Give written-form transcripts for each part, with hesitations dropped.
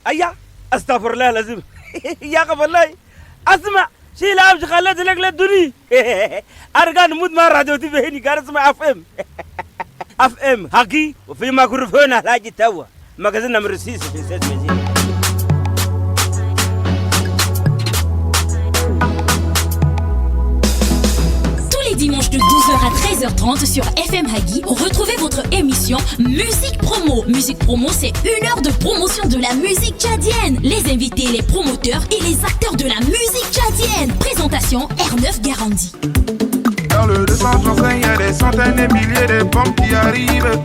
أيا أستغفر الله لازم يا أخي والله أسمع شيء لا أمشي خليت لك للدنيا أرجع نموت مع راديو تي في هني قال اسمع اف ام هاكي وفي ميكروفون هلاجي توا مغازين نمر 6 في سيد. Dimanche de 12h à 13h30 sur FM Hagi, retrouvez votre émission Musique Promo. Musique Promo, c'est 1 heure de promotion de la musique tchadienne. Les invités, les promoteurs et les acteurs de la musique tchadienne. Présentation R9 Garandi. Dans le 235, il y a des centaines et milliers de bombes qui arrivent.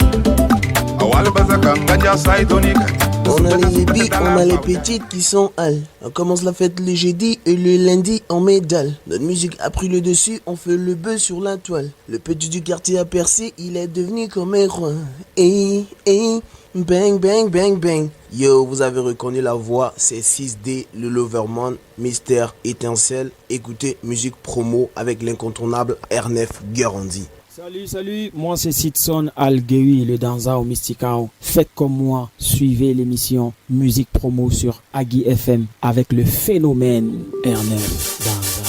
On a les ébis, on a les petites qui sont halles. On commence la fête le jeudi et le lundi en médaille. Notre musique a pris le dessus, on fait le buzz sur la toile. Le petit du quartier a percé, il est devenu comme un roi. Hey, hey, bang, bang, bang, bang. Yo, vous avez reconnu la voix, c'est 6D, le Loverman, Mystère, Étincelle. Écoutez Musique Promo avec l'incontournable R9 Garandi. Salut, moi c'est Sidson Algewi, le Danza au Mysticao. Faites comme moi, suivez l'émission Musique Promo sur Hagi FM avec le phénomène R9 Danza.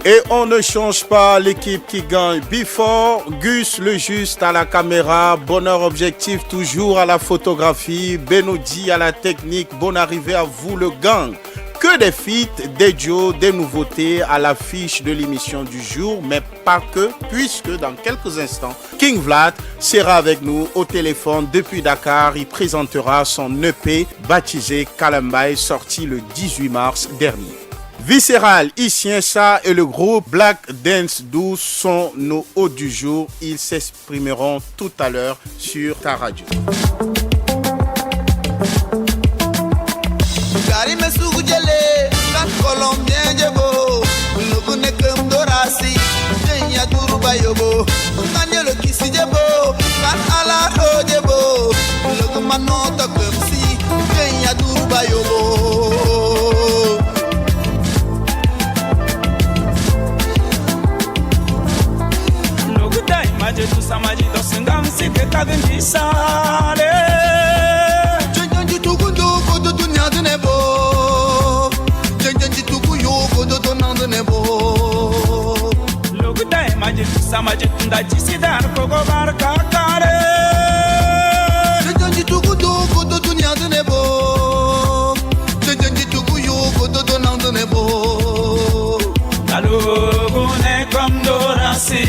Et on ne change pas l'équipe qui gagne. Before, Gus le juste à la caméra, bonheur objectif toujours à la photographie, Benodi à la technique, bonne arrivée à vous le gang. Que des feats, des duos, des nouveautés à l'affiche de l'émission du jour, mais pas que, puisque dans quelques instants, King Vlad sera avec nous au téléphone depuis Dakar. Il présentera son EP baptisé Kalambay, sorti le 18 mars dernier. Viscéral, Isiensa et le groupe Black Dance 12 sont nos hôtes du jour. Ils s'exprimeront tout à l'heure sur ta radio. Tu samaji dosengam sike kagendi sale Jenjenji tukundu kodo dunya dunebo Jenjenji tukuyo kodo donando nebo Logu dai maji tu samaji tunda jisidar kogo barka kare Jenjenji tukundu kodo dunya dunebo Jenjenji tukuyo kodo donando nebo Logu ne kom dorasi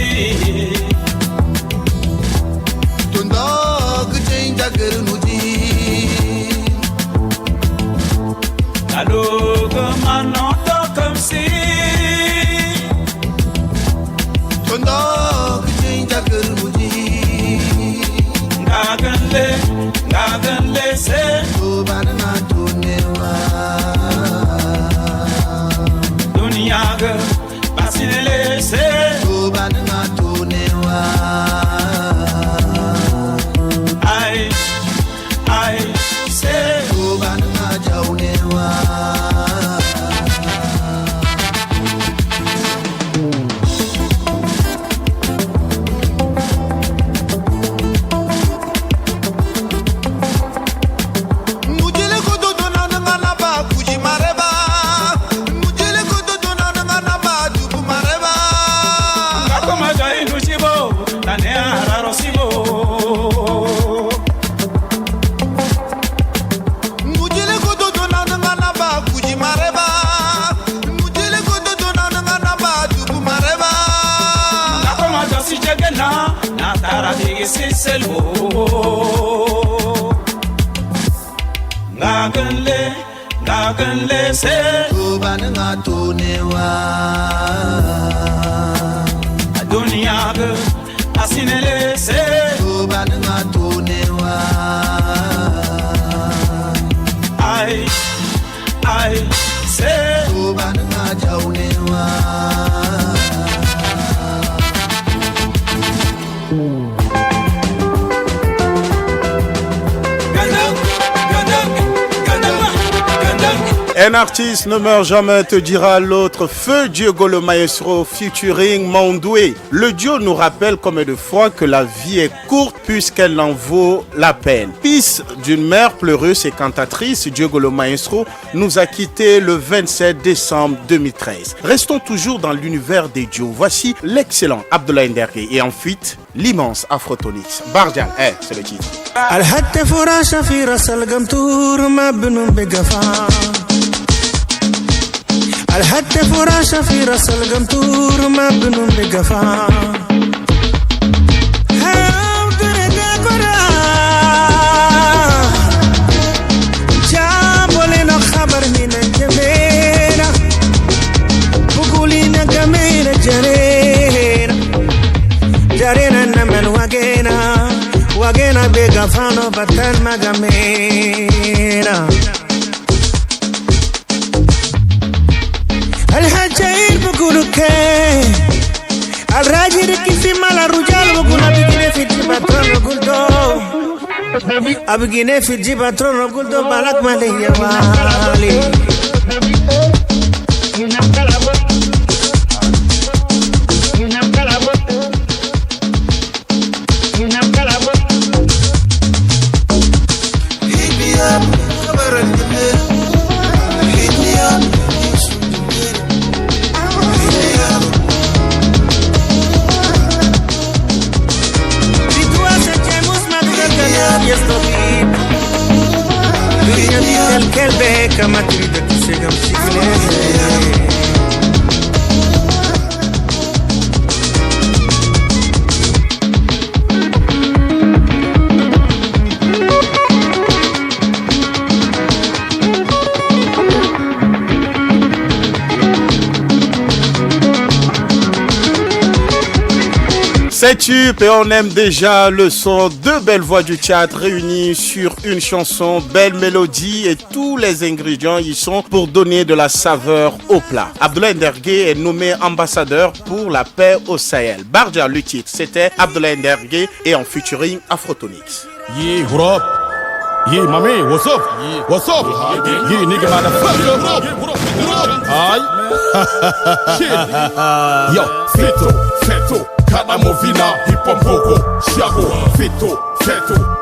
Allô, comment on entend comme si ton dog change a girl muji Gaganle se to banana to newa Duniyaga basinele se to banana to newa siselbo ngaganle se tubananga tunewa dunia ge asinele se tubananga tunewa ai se tubananga jaunewa. Un artiste ne meurt jamais, te dira l'autre. Feu Diogo le Maestro featuring Mondoué. Le duo nous rappelle combien de fois que la vie est courte puisqu'elle en vaut la peine. Fils d'une mère pleureuse et cantatrice, Diogo le Maestro nous a quittés le 27 décembre 2013. Restons toujours dans l'univers des duos. Voici l'excellent Abdoulaye Ndergué et ensuite l'immense Afrotonix. Bardian, c'est le titre. الحتى فراشة في راس القنطور ما بنون بقفا جابوا لنا خبر من الجميلة بقولينا جميلة جرينا نمن وقينا بقفانو بطل ما جميلة الحجاير بقولوا كي الراجل كيفي مال الرجال بقول أبقيني في الجباترون وقول دو أبقيني في الجباترون وقول دو بالك مالي يا والي كما تريد تسيقم شكله C'est tube et on aime déjà le son. Deux belles voix du théâtre réunies sur une chanson, belle mélodie et tous les ingrédients y sont pour donner de la saveur au plat. Abdoulaye Ndergué est nommé ambassadeur pour la paix au Sahel. Bardia, le titre, c'était Abdoulaye Ndergué et en featuring Afrotonix. Yeah, what up? Yeah, my man, what's up? Yeah. What's up? Yeah, nigga, motherfucker. Aye. Shit. Yo, Feto. Kada movina hipombogo shago Feto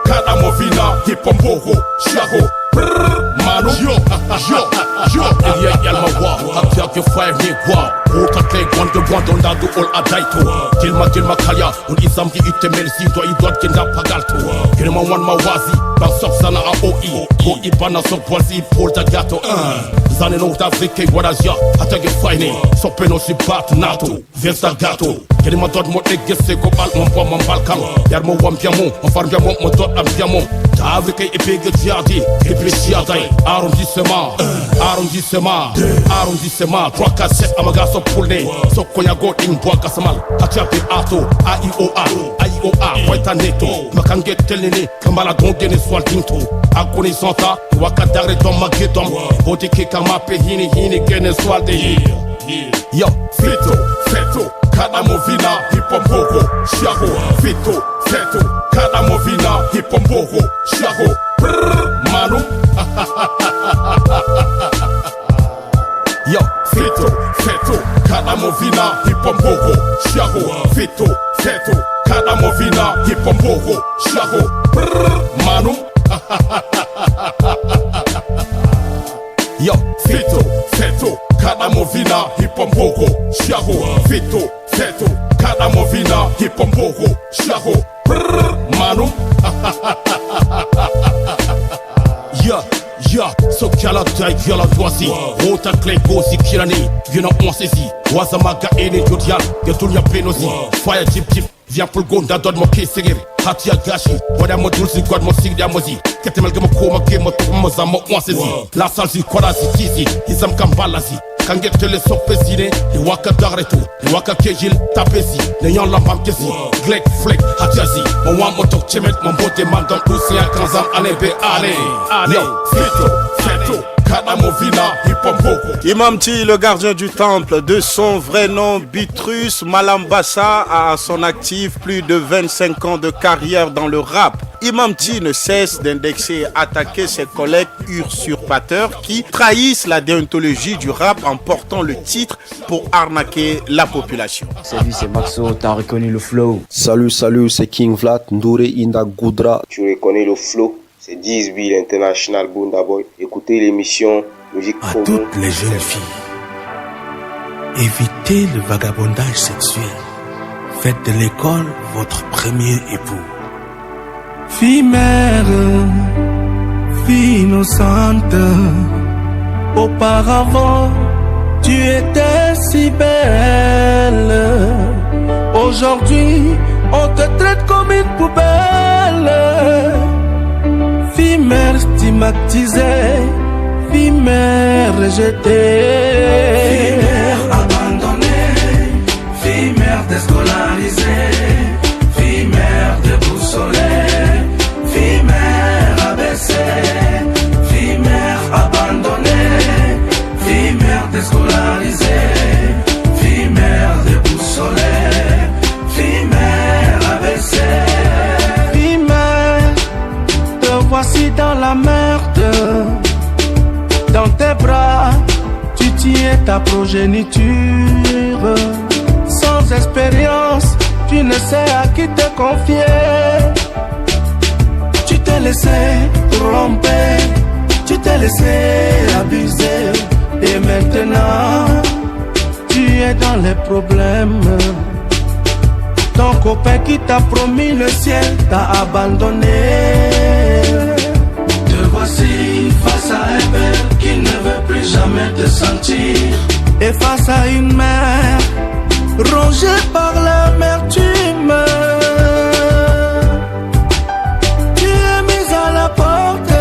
kada movina hipombogo shago mano yo Elia yalma wa Hatia ke fire ni wa Ota kle gwanda ndadu ol adaito Dilma kalya un isam ki itemel si do idot kenda pagalto Girma wan mawazi ba soksana a oi Ko ibana sokwazi pol da gato Zane no da vike wadaja Hata ke fine sopeno si bat nato Vesta gato Girma dot mo egese ko bal mon balkan Yar mo wampiamo on farbiamo mo dot ampiamo Da vike epege diadi Eplesiadai arrondissement 3 4 7 amaga so pulne so konya go in bois kasamal achapi ato aioa waita neto makange telene kamala dongene swal tinto akoni santa wakadare dom magedom boti ke kama pe hini gene swal de yo feto kada movina hipombogo shago feto kada movina hipombogo shago manu yo feto kada movina hipombogo shago feto kada movina hipombogo shago manu yo feto kada movina hipombogo shago feto kada movina hipombogo shago manu so kiala dai kiala doisi Rota kle gosi kirani Viena on saisit Wazamaga ene jodial De dunya penosi Fire tip Viens pour le gonda donne mon kesegeri hati ya gashi wada mo dulsi god mo sig dia mozi kete malge mo ko mo ke mo to mo zamo onse zi la salzi kwara zi tizi izam kambala zi kanget tele sopesine e waka darretu e waka kejil tapesi ne yon la pam kesi glek flek hatiazi mo wan mo tok chemet mo bote man dans l'océan kanzam alebe ale yo feto Imam T, le gardien du temple, de son vrai nom Bitrus Malambassa, a à son actif plus de 25 ans de carrière dans le rap. Imam T ne cesse d'indexer et attaquer ses collègues usurpateurs qui trahissent la déontologie du rap en portant le titre pour arnaquer la population. Salut, c'est Maxo, t'as reconnu le flow? Salut, c'est King Vlad, Ndoure Inda Goudra. Tu reconnais le flow? C'est 10 Bill International Bunda Boy. Écoutez l'émission Musique Promo. À toutes les jeunes filles, évitez le vagabondage sexuel. Faites de l'école votre premier époux. Fille mère, fille innocente, auparavant tu étais si belle. Aujourd'hui on te traite comme une poubelle. Fille mère stigmatisée, fille mère rejetée, fille mère abandonnée, fille mère déscolarisée, fille mère déboussolée, fille mère abaissée, fille mère abandonnée, fille mère déscolarisée, fille mère déboussolée, fille mère abaissée. Fille mère, te voici dans la merde. Dans tes bras, tu tiens ta progéniture. Sans expérience, tu ne sais à qui te confier. Tu t'es laissé tromper, tu t'es laissé abuser. Et maintenant, tu es dans les problèmes. Ton copain qui t'a promis le ciel t'a abandonné. Te voici face à un père qui ne veut plus jamais te sentir. Et face à une mère rongée par l'amertume. Tu es mise à la porte.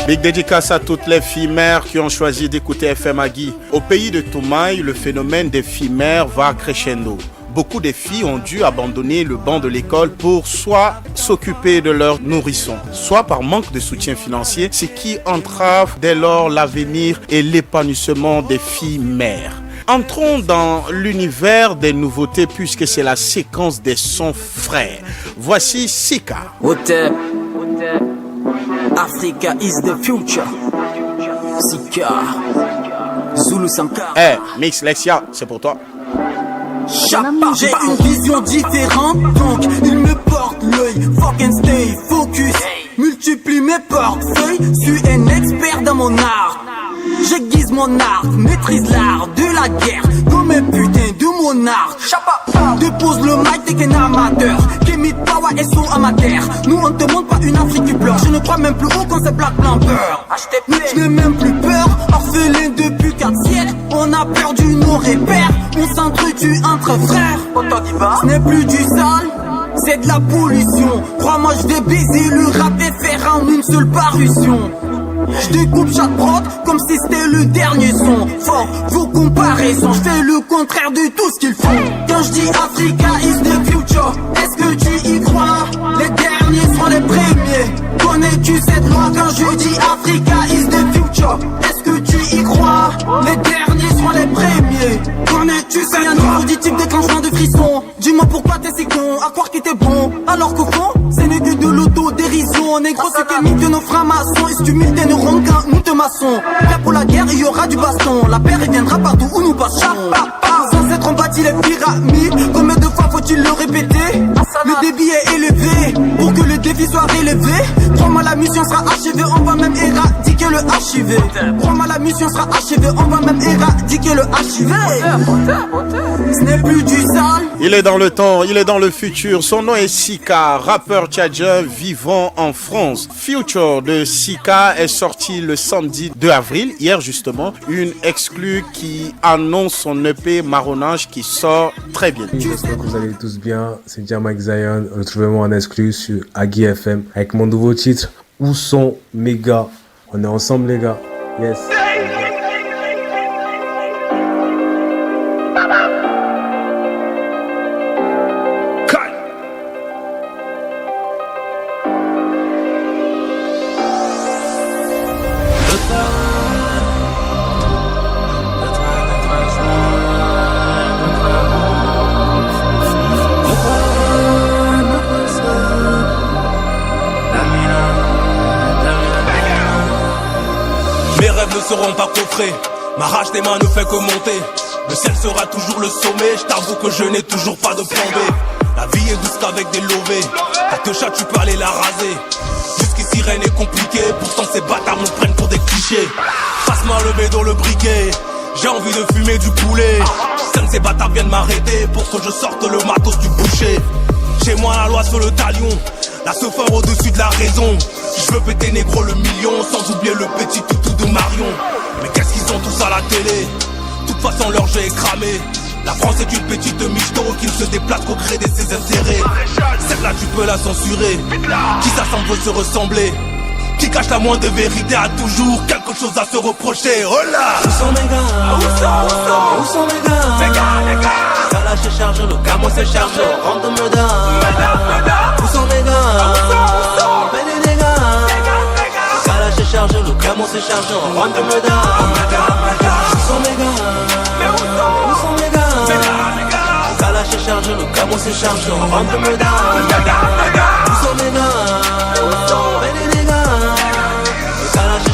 Big dédicace à toutes les filles mères qui ont choisi d'écouter FM Agui. Au pays de Toumaï, le phénomène des filles mères va crescendo. Beaucoup de filles ont dû abandonner le banc de l'école pour soit s'occuper de leurs nourrissons, soit par manque de soutien financier, ce qui entrave dès lors l'avenir et l'épanouissement des filles mères. Entrons dans l'univers des nouveautés puisque c'est la séquence des sons frais. Voici Sika. Otep. Africa is the future. Sika. Zulu Sankara. Mix Lexia, c'est pour toi. J'ai une vision différente, donc il me porte l'œil. Fucking stay focus, multiplie mes portefeuilles. Suis un expert dans mon art. J'aiguise mon art, maîtrise l'art de la guerre comme un putain de monarque. Dépose le mic, t'es qu'un amateur. Kémy Power et son amateur. Nous on te montre pas une Afrique qui pleure. Je ne crois même plus au concept Black Panther. Je n'ai même plus peur, orphelin depuis 4 siècles. On a perdu nos repères, on s'entretue entre frères. Ce n'est plus du sale, c'est de la pollution. Crois-moi je vais baiser le rap et faire en une seule parution. Je découpe chaque prod comme si c'était le dernier son. Fort vos comparaisons, je fais le contraire de tout ce qu'ils font. Quand je dis Africa is the future, est-ce que tu y crois? Les derniers seront les premiers. Connais-tu cette loi quand je dis Africa is the future? Est-ce que tu y crois? Les derniers seront les premiers. Connais-tu ça? Un nouveau du type déclenchement de frissons. Dis-moi pourquoi t'es si con, à croire qu'il était bon. Alors qu'au fond, c'est n'est que de l'autodérision. Négro, c'est qu'un mythe de nos francs-maçons. Et si tu miles tes neurones quand nous te maçons. Prêt pour la guerre, il y aura du baston. La paix reviendra partout où nous passons. Sans être on bâtit les pyramides. Combien de fois faut-il le répéter? Le débit est élevé pour que le défi soit relevé. Crois-moi la mission sera achevée, on va même éradiquer le HIV. Crois-moi la mission sera achevée, on va même éradiquer le HIV. ce n'est plus du sale. Il est dans le temps, il est dans le futur. Son nom est Sika, rappeur tchadien vivant en France. Future de Sika est sorti le samedi 2 avril, hier justement. Une exclue qui annonce son EP Marronnage qui sort très bien. J'espère que vous allez tous bien. C'est Jamak Zion. Retrouvez-moi en exclu sur Agui FM avec mon nouveau titre Où sont mes gars? On est ensemble les gars. Yes. Seront pas coffrés, ma rage des mains ne fait que monter. Le ciel sera toujours le sommet, je t'avoue que je n'ai toujours pas de plan B. La vie est douce qu'avec des lovés, ta techa tu peux aller la raser. Jusqu'ici rien n'est compliqué, pourtant ces bâtards me prennent pour des clichés. Passe-moi le bédo, le briquet, j'ai envie de fumer du poulet. Ces bâtards viennent m'arrêter pour que je sorte le matos du boucher. Chez moi la loi sur le talion, la sephore au-dessus de la raison. Je veux péter négro le million, sans oublier le petit toutou de Marion. Mais qu'est-ce qu'ils ont tous à la télé? De toute façon leur jeu est cramé. La France est une petite michto qui ne se déplace qu'au gré de ses intérêts. Celle-là tu peux la censurer. Qui ça semble se ressembler? Qui cache la moindre vérité a toujours quelque chose à se reprocher. Oh là! Où sont mes gars? Où sont mes gars? Les gars. Ça lâche et charge, le camo se charge, rentre me da. Où sont mes gars? Venez les gars. Ça lâche et charge, le camo se charge, rentre me da. Où sont mes gars? Où sont mes gars? Ça lâche et charge, le camo se charge, rentre me da. Où sont mes gars? Venez les gars.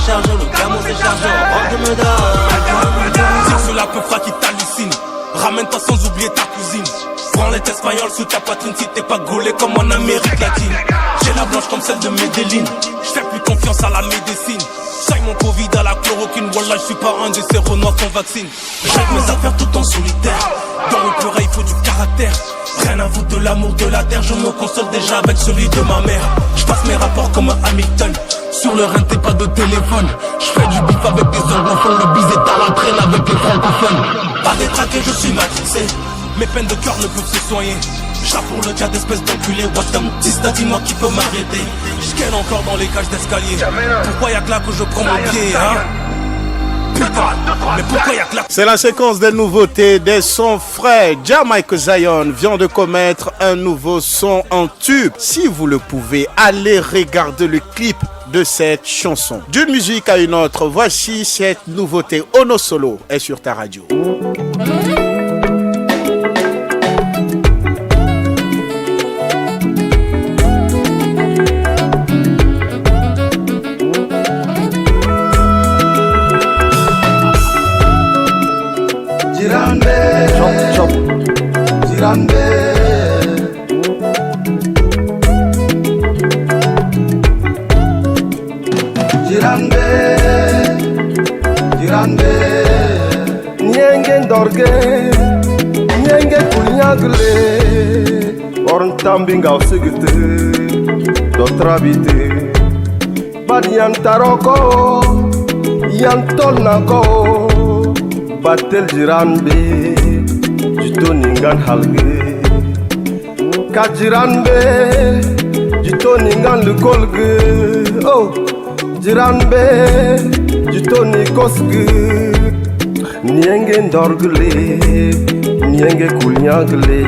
Charge, le camo c'est chargé, rentre me donne. Tire sur la peu fera qui t'hallucine. Ramène-toi sans oublier ta cousine. Prends les espagnol sous ta poitrine si t'es pas gaulé comme en Amérique latine. J'ai la blanche comme celle de Medellin. J'fais plus confiance à la médecine. J'aille mon Covid à la chloroquine. Wallah, j'suis pas un de ces renois qu'on vaccine. J'aide mes affaires tout en solitaire. Dans le pleurer, il faut du caractère. Rien à foutre de l'amour de la terre. Je me console déjà avec celui de ma mère. J'passe mes rapports comme un Hamilton. Sur le rein, t'es pas de téléphone. J'fais du bif avec des anglophones. Le bise est à la traîne avec les francophones. Pas détraqué, je suis matrixé. Mes peines de cœur ne peuvent se soigner. J'rappe pour le diable d'espèce d'enculé. What's up, dis-moi qui peut m'arrêter. J'ken encore dans les cages d'escalier. Pourquoi y'a que là que je prends mon pied, hein? Mais pourquoi y'a que là? C'est la séquence des nouveautés des sons frais. Jamak Zion vient de commettre un nouveau son en tube. Si vous le pouvez, allez regarder le clip de cette chanson. D'une musique à une autre, voici cette nouveauté. Ono Solo est sur ta radio. Nyenge kunyagle Orn tambinga usigite Dotrabite Bad yan taroko Yan tolnako Batel jiranbe Jito ningan halge Ka jiranbe Jito ningan lukolge Oh Jiranbe Jito nikosge Nienge ndorgle, nienge kulnyagle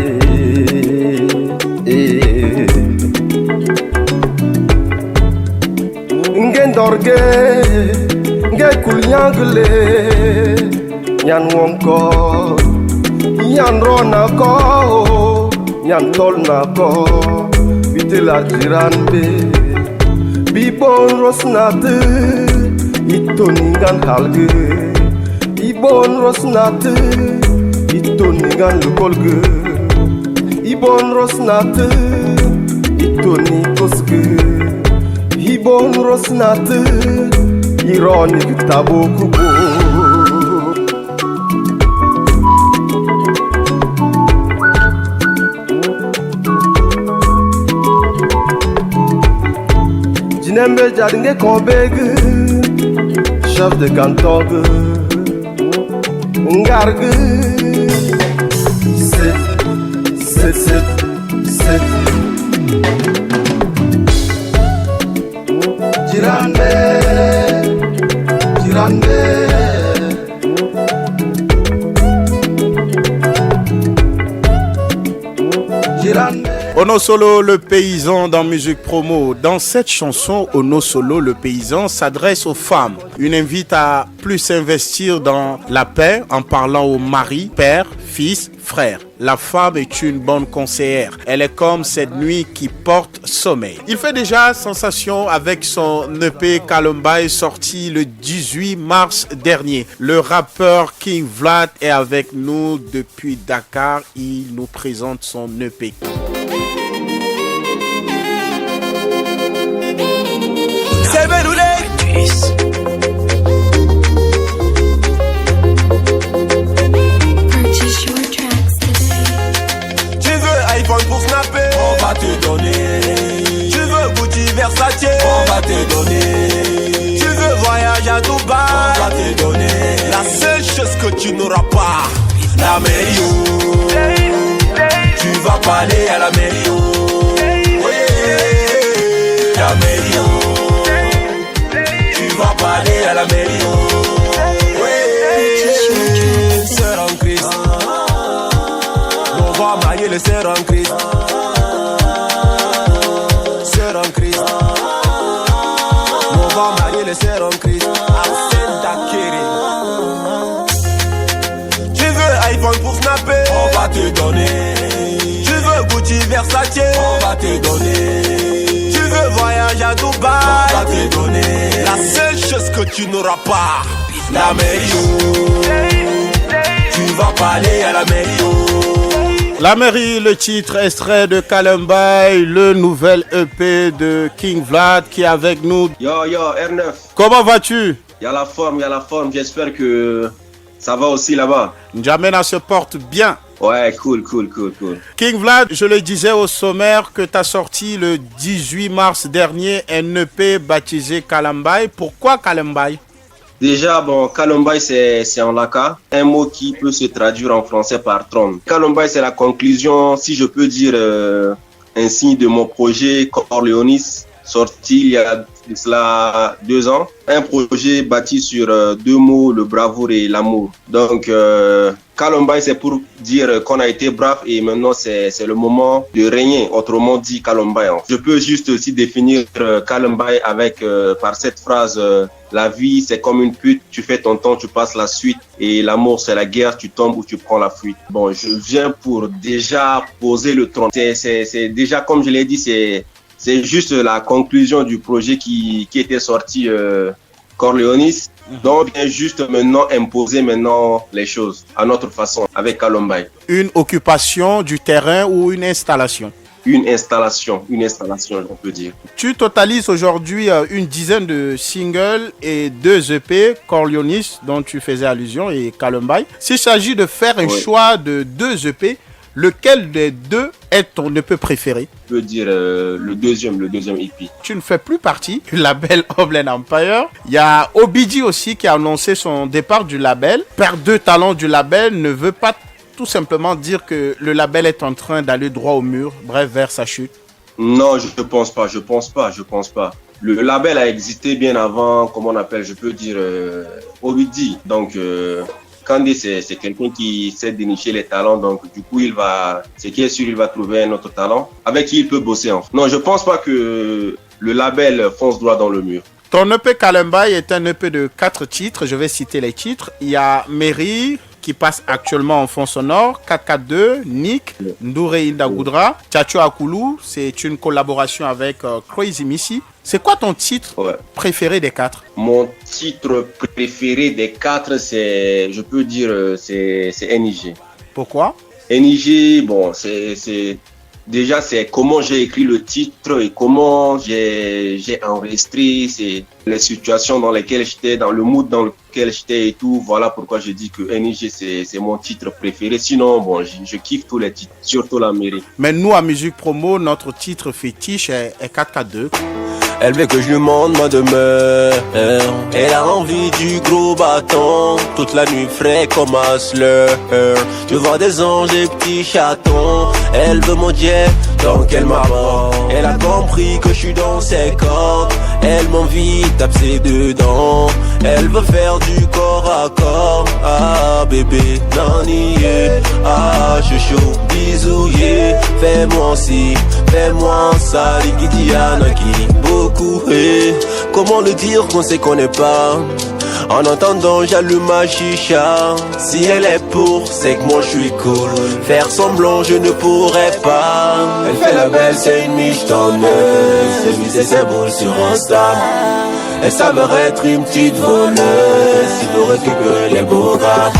Nge ndorge, nge kulnyagle Nyan wonko, nyan ronako Nyan tolnako, bitela jiranbe Bibon rosnate, ito ningan halge Ibon rosnate, ito ningan lukolge Ibon rosnate, ito nikosge Ibon rosnate, ironik tabokubo Jinembe jadinge kombeg, chef de canton, ngarg. Sit. Jirambe. Ono Solo, le paysan dans Musique Promo. Dans cette chanson, Ono Solo, le paysan s'adresse aux femmes. Une invite à plus s'investir dans la paix en parlant aux maris, père, fils, frère. La femme est une bonne conseillère. Elle est comme cette nuit qui porte sommeil. Il fait déjà sensation avec son EP Kalombaye sorti le 18 mars dernier. Le rappeur King Vlad est avec nous depuis Dakar. Il nous présente son EP. C'est Beloulé. Tu veux iPhone pour snapper, on va te donner. Tu veux Gucci Versace, on va te donner. Tu veux voyage à Dubaï, on va te donner. La seule chose que tu n'auras pas, la mairie. Tu vas pas aller à la mairie. Oui, la mairie. Tu vas pas aller à la mairie. Oui, sœur en Christ. On va marier les sœurs en Christ. Sœur en Christ. On va marier les sœurs en Christ. Arsène Dakiri. Tu veux iPhone pour snapper, on va te donner. Tu veux Gucci Versace, on va te donner. Tu veux voyage à Dubaï, on va te donner. La seule chose que tu n'auras pas, la mairie. Tu vas pas aller à la mairie. La mairie, le titre extrait de Kalombaye, le nouvel EP de King Vlad qui est avec nous. Yo, R9. Comment vas-tu? Y'a la forme. J'espère que ça va aussi là-bas. N'Djamena se porte bien. Ouais, cool. King Vlad, je le disais au sommaire que tu as sorti le 18 mars dernier un EP baptisé Kalombaye. Pourquoi Kalombaye? Déjà, bon, Kalombaye, c'est en laka, un mot qui peut se traduire en français par trône. Kalombaye, c'est la conclusion, si je peux dire ainsi, de mon projet Corleonis, sorti il y a de cela 2 ans. Un projet bâti sur 2 mots, le bravoure et l'amour. Donc, Kalombaye, c'est pour dire qu'on a été brave et maintenant c'est le moment de régner, autrement dit Kalombaye. Je peux juste aussi définir Kalombaye avec, par cette phrase, la vie c'est comme une pute, tu fais ton temps, tu passes la suite, et l'amour c'est la guerre, tu tombes ou tu prends la fuite. Bon, je viens pour déjà poser le trône. C'est déjà, comme je l'ai dit, c'est juste la conclusion du projet qui était sorti Corleonis. Donc, on vient juste maintenant imposer les choses à notre façon avec Kalombaye. Une occupation du terrain ou une installation? Une installation, on peut dire. Tu totalises aujourd'hui une dizaine de singles et 2 EP, Corleonis, dont tu faisais allusion, et Kalombaye. S'il s'agit de faire un choix de 2 EP, lequel des 2 est ton EP préféré? Je peux dire le deuxième EP. Tu ne fais plus partie du label Oblen Empire. Il y a Obidi aussi qui a annoncé son départ du label. Perdre 2 talents du label ne veut pas tout simplement dire que le label est en train d'aller droit au mur, bref, vers sa chute. Non, je pense pas. Le label a existé bien avant, comment on appelle, je peux dire, Obidi. Donc, Kandé, c'est quelqu'un qui sait dénicher les talents, donc du coup, c'est qui est sûr, il va trouver un autre talent avec qui il peut bosser. Non, je pense pas que le label fonce droit dans le mur. Ton EP Kalombaye est un EP de 4 titres, je vais citer les titres. Il y a Mairie, qui passe actuellement en fond sonore, 442, Nick, Ndoure Inda Goudra, Tchatcho Akoulou, c'est une collaboration avec Crazy Missy. C'est quoi ton titre préféré des 4? Mon titre préféré des 4, c'est, je peux dire, c'est NIG. Pourquoi? NIG, bon, déjà, c'est comment j'ai écrit le titre et comment j'ai enregistré, c'est les situations dans lesquelles j'étais, dans le mood dans lequel j'étais et tout. Voilà pourquoi je dis que NIG c'est mon titre préféré. Sinon, bon, je kiffe tous les titres, surtout la mairie. Mais nous, à Musique Promo, notre titre fétiche est 4K2. Elle veut que je lui montre ma demeure. Elle a envie du gros bâton. Toute la nuit frais comme Hustler. Je vois des anges et petits chatons. Elle veut mon jet, donc elle m'aborde. Elle a compris que je suis dans ses cordes. Elle m'envie, tape ses dedans. Elle veut faire du corps à corps. Ah bébé, nani, yeah. Ah chouchou, bisous, yeah. Fais-moi aussi, fais-moi ça. Liquidiana qui beaucoup, hey. Comment le dire qu'on sait qu'on n'est pas? En entendant j'allume ma chicha. Si elle est pour, c'est que moi je suis cool. Faire semblant je ne pourrais pas. Elle fait la belle, c'est une michetonneuse. Elle mise ses boules sur Insta. Elle s'avère être une petite voleuse. Il faut récupérer les beaux gars.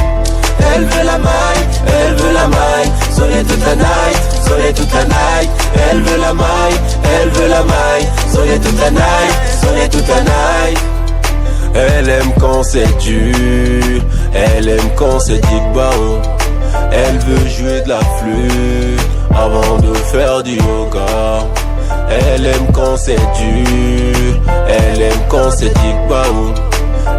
Elle veut la maille, elle veut la maille. Soleil toute la night, soleil toute la night. Elle veut la maille, elle veut la maille. Soleil toute la night, soleil toute la night. Elle aime quand c'est dur, elle aime quand c'est digbao. Elle veut jouer de la flûte avant de faire du yoga. Elle aime quand c'est dur, elle aime quand c'est digbao.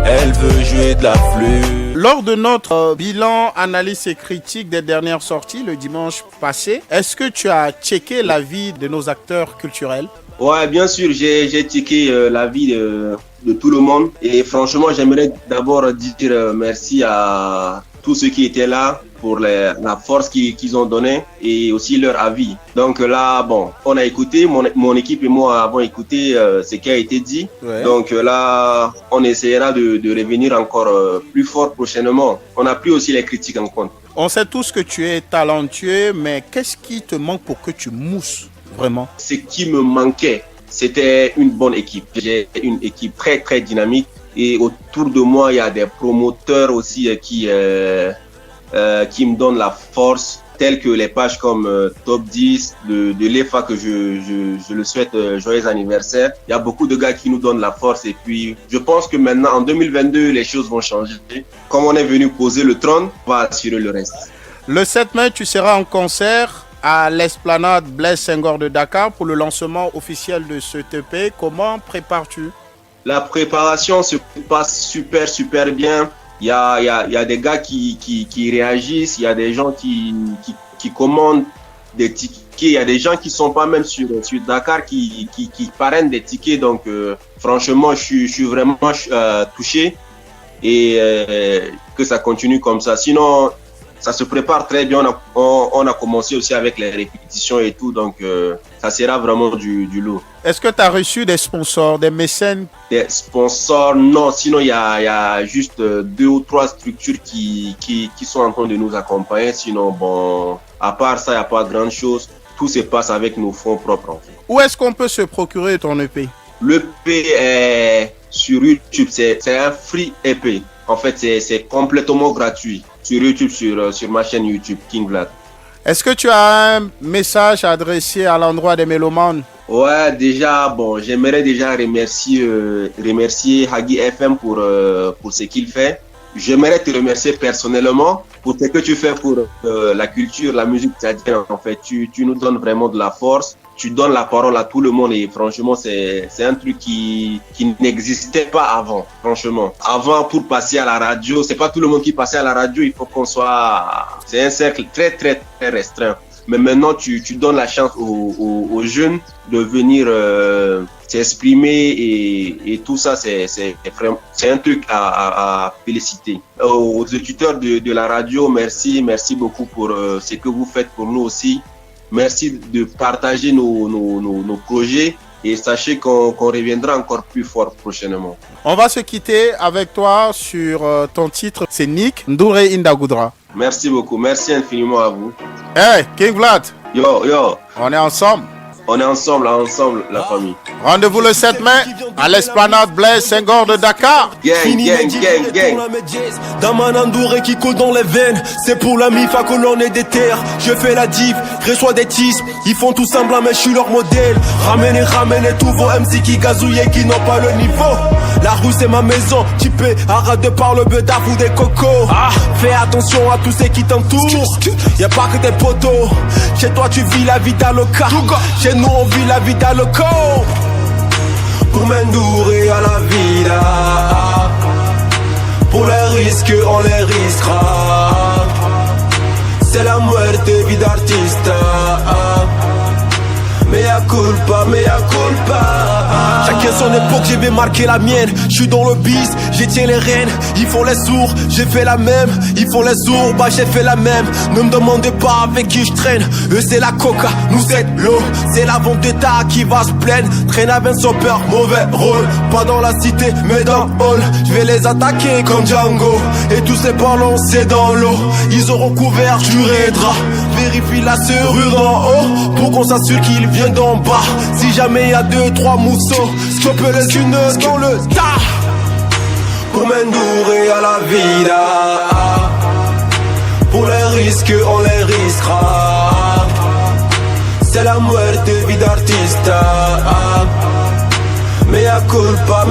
Elle veut jouer de la flûte. Lors de notre bilan, analyse et critique des dernières sorties le dimanche passé, est-ce que tu as checké l'avis de nos acteurs culturels? Ouais, bien sûr, j'ai checké l'avis de tout le monde. Et franchement, j'aimerais d'abord dire merci à tous ceux qui étaient là pour la force qu'ils ont donnée et aussi leur avis. Donc là, bon, on a écouté, mon équipe et moi avons écouté ce qui a été dit. Ouais. Donc là, on essaiera de revenir encore plus fort prochainement. On a pris aussi les critiques en compte. On sait tous que tu es talentueux, mais qu'est-ce qui te manque pour que tu mousses vraiment? Ce qui me manquait, c'était une bonne équipe. J'ai une équipe très très dynamique et autour de moi, il y a des promoteurs aussi qui me donnent la force, tels que les pages comme Top 10 de l'EFA que je le souhaite joyeux anniversaire. Il y a beaucoup de gars qui nous donnent la force et puis je pense que maintenant en 2022, les choses vont changer. Comme on est venu poser le trône, on va assurer le reste. Le 7 mai, tu seras en concert à l'esplanade Blaise Senghor de Dakar pour le lancement officiel de ce EP. Comment prépares-tu? La préparation se passe super bien. Il y a des gars qui réagissent, il y a des gens qui commandent des tickets, il y a des gens qui sont pas même sur Dakar qui parrainent des tickets. Donc franchement, je suis vraiment touché et que ça continue comme ça. Sinon, ça se prépare très bien. On a commencé aussi avec les répétitions et tout, donc ça sera vraiment du lourd. Est-ce que tu as reçu des sponsors, des mécènes? Des sponsors, non. Sinon, il y a juste 2 ou 3 structures qui sont en train de nous accompagner. Sinon, bon, à part ça, il n'y a pas grand-chose. Tout se passe avec nos fonds propres, en fait. Où est-ce qu'on peut se procurer ton EP? L'EP est sur YouTube. C'est un free EP. En fait, c'est complètement gratuit. Sur YouTube, sur ma chaîne YouTube, King Vlad. Est-ce que tu as un message adressé à l'endroit des mélomanes? Ouais, déjà, bon, j'aimerais déjà remercier Hagi FM pour ce qu'il fait. J'aimerais te remercier personnellement pour ce que tu fais pour la culture, la musique tchadienne. En fait, tu nous donnes vraiment de la force. Tu donnes la parole à tout le monde et franchement, c'est un truc qui n'existait pas avant, franchement. Avant, pour passer à la radio, c'est pas tout le monde qui passait à la radio, il faut qu'on soit... C'est un cercle très, très, très restreint. Mais maintenant, tu donnes la chance aux jeunes de venir s'exprimer et tout ça, c'est un truc à féliciter. Aux éditeurs de la radio, merci beaucoup pour ce que vous faites pour nous aussi. Merci de partager nos projets et sachez qu'on reviendra encore plus fort prochainement. On va se quitter avec toi sur ton titre, c'est Nick Ndoure Indagoudra. Merci beaucoup, merci infiniment à vous. Hey, King Vlad. Yo. On est ensemble. On est ensemble, la famille. Rendez-vous le 7 mai à l'esplanade Blaise Senghor de Dakar. Gang. Damanandouré qui coule dans les veines. C'est pour la MIFA que l'on est des terres. Je fais la div, reçois des tismes. Ils font tout semblant mais je suis leur modèle. Ramenez tous vos MC qui gazouillent et qui n'ont pas le niveau. La rue c'est ma maison, typé, arrête de par le bedaf ou des cocos. Fais attention à tous ceux qui t'entourent. Y'a pas que des potos. Chez toi tu vis la vie d'Aloca. Chez nous on vit la vie d'Aloco. Pour m'endourer à la vida. Pour les risques on les risquera. C'est la muerte vie d'artiste. Mea culpa. Chacun son époque, j'ai vais marquer la mienne. Je suis dans le bis, j'ai tiens les rênes. Ils font les sourds, j'ai fait la même. Ils font les sourds, bah j'ai fait la même. Ne me demandez pas avec qui je traîne. Eux c'est la coca, nous c'est l'eau. C'est la vente d'état qui va se plaindre. Traîne avec son père, mauvais rôle. Pas dans la cité, mais dans le hall. Je vais les attaquer comme Django. Et tous ces ballons, c'est dans l'eau. Ils auront couverture et drap. Vérifie la serrure d'en haut pour qu'on s'assure qu'il vient d'en bas. Si jamais y a 2-3 mousseaux, scope les unes dans le tas. Pour m'endourer à la vida. Pour les risques on les risquera. C'est la muerte vie d'artiste. Mea culpa.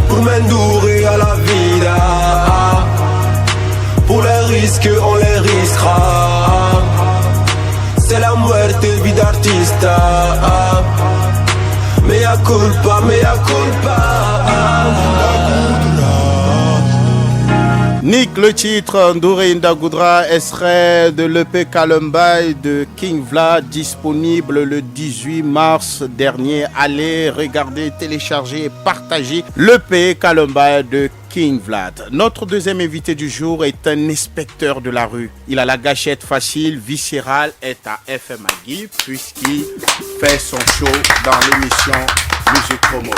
Pour m'endourer à la vida. Pour les risques on les risquera. C'est la muerte vie d'artiste. Mea culpa. Nick, le titre Ndouré Indagoudra extrait de l'EP Kalumbai de King Vlad, disponible le 18 mars dernier. Allez regarder, télécharger et partager l'EP Kalumbai de King Vlad. Notre deuxième invité du jour est un inspecteur de la rue. Il a la gâchette facile, viscérale, est à FM Agui puisqu'il fait son show dans l'émission Musique Promo.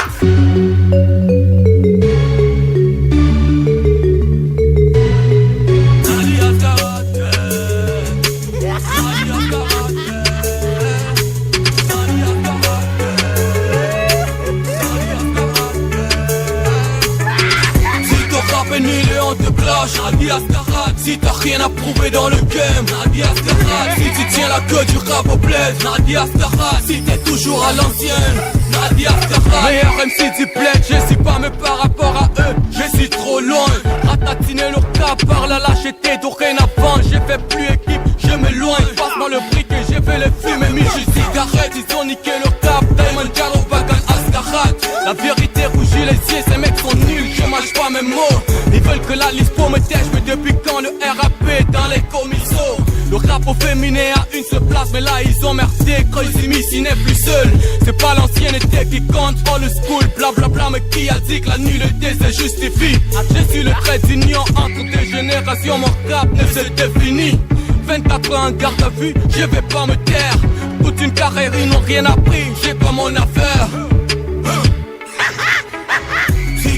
Nadi Ascarade, si t'as rien à prouver dans le game, Nadi Ascarade, si tu tiens la queue du rap au bled, Nadi Ascarade, si t'es toujours à l'ancienne, Nadi Ascarade, meilleur MC du bled, je suis pas mais par rapport à eux, je suis trop loin, ratatiner leur cap par la lâcheté dorénavant, j'ai fait plus équipe, je m'éloigne, passe-moi le brick et j'ai fait les fumes et mis je cigarette, ils ont niqué leur cap, Diamond Garo, Bagan Ascarade, la vérité rougit les yeux, ces mecs sont nuls, je mâche pas mes mots, ils veulent que la liste pour me tèche, mais depuis quand le RAP est dans les commissos? Le rap au féminin a une seule place, mais là ils ont merdé quand ils s'y mis, il n'est plus seul. C'est pas l'ancienneté qui compte, oh le school, blablabla, mais qui a dit que la nullité se justifie? Je suis le trait d'union entre deux générations, mon rap ne se définit. 24 ans en garde à vue, je vais pas me taire. Toute une carrière, ils n'ont rien appris, j'ai pas mon affaire.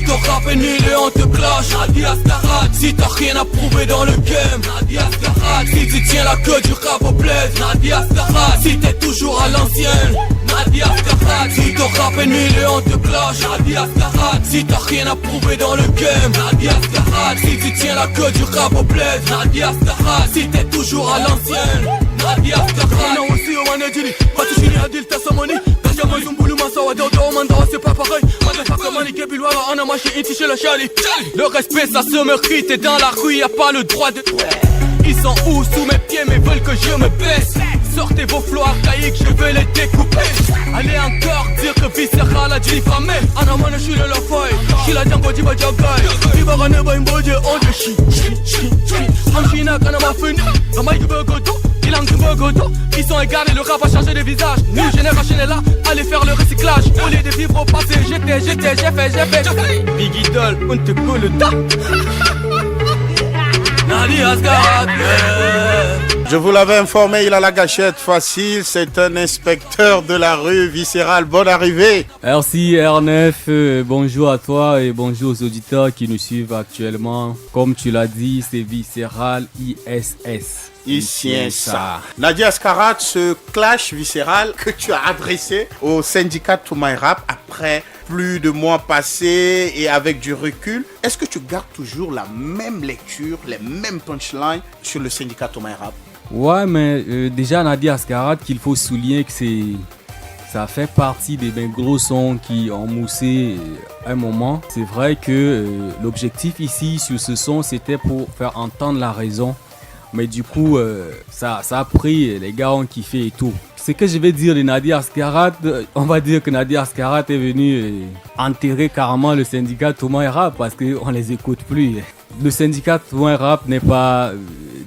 Ton rap est nul et on te clash, Nadi Ascarade. Si t'as rien à prouver dans le game, Nadi Ascarade. Si tu tiens la queue du rap au bled, Nadi Ascarade. Si t'es toujours à l'ancienne, Nadi Ascarade. Si ton rap est nul et on te clash, Nadi Ascarade. Si t'as rien à prouver dans le game, Nadi Ascarade. Si tu tiens la queue du rap au bled, Nadi Ascarade. Si t'es toujours à l'ancienne, Nadi Ascarade. Non aussi au manajili, pas tu finis à dire ta samoni. Kajama zumbulu masawa dodo mandawa c'est pas pareil. Motherfucker manique bilwara on a marché ici chez la Charlie. Le respect ça se mérite et dans la rue y a pas le droit de. Ils sont où sous mes pieds mais veulent que je me baisse. Sortez vos flots archaïques, je vais les découper. Allez encore dire que viscéral a diffamé. Anamana je suis le feuille, je suis la Django Diba Jagai. Ibara neba imboje on the shit. Amchina kanama fini, Ramaï de Bogoto. Ils sont égarés, le rap a changé de visage. New Generation est là, allez faire le recyclage. Au lieu de vivre au passé, j'ai fait Biggie Doll, on te coule ta Nadi Ascarade. Je vous l'avais informé, il a la gâchette facile. C'est un inspecteur de la rue. Viscéral, bonne arrivée. Merci R9, bonjour à toi et bonjour aux auditeurs qui nous suivent actuellement. Comme tu l'as dit, c'est Viscéral ISS. Ici, ça. Nadia Ascarat, ce clash viscéral que tu as adressé au syndicat To My Rap après plus de mois passés et avec du recul, est-ce que tu gardes toujours la même lecture, les mêmes punchlines sur le syndicat To My Rap? Ouais, mais déjà Nadia Ascarat, qu'il faut souligner que ça fait partie des gros sons qui ont moussé un moment. C'est vrai que l'objectif ici sur ce son, c'était pour faire entendre la raison. Mais du coup, ça a pris, les gars ont kiffé et tout. Ce que je vais dire de Nadia Ascarat, on va dire que Nadia Ascarat est venue enterrer carrément le syndicat To My Rap parce qu'on ne les écoute plus. Le syndicat To My Rap n'est pas...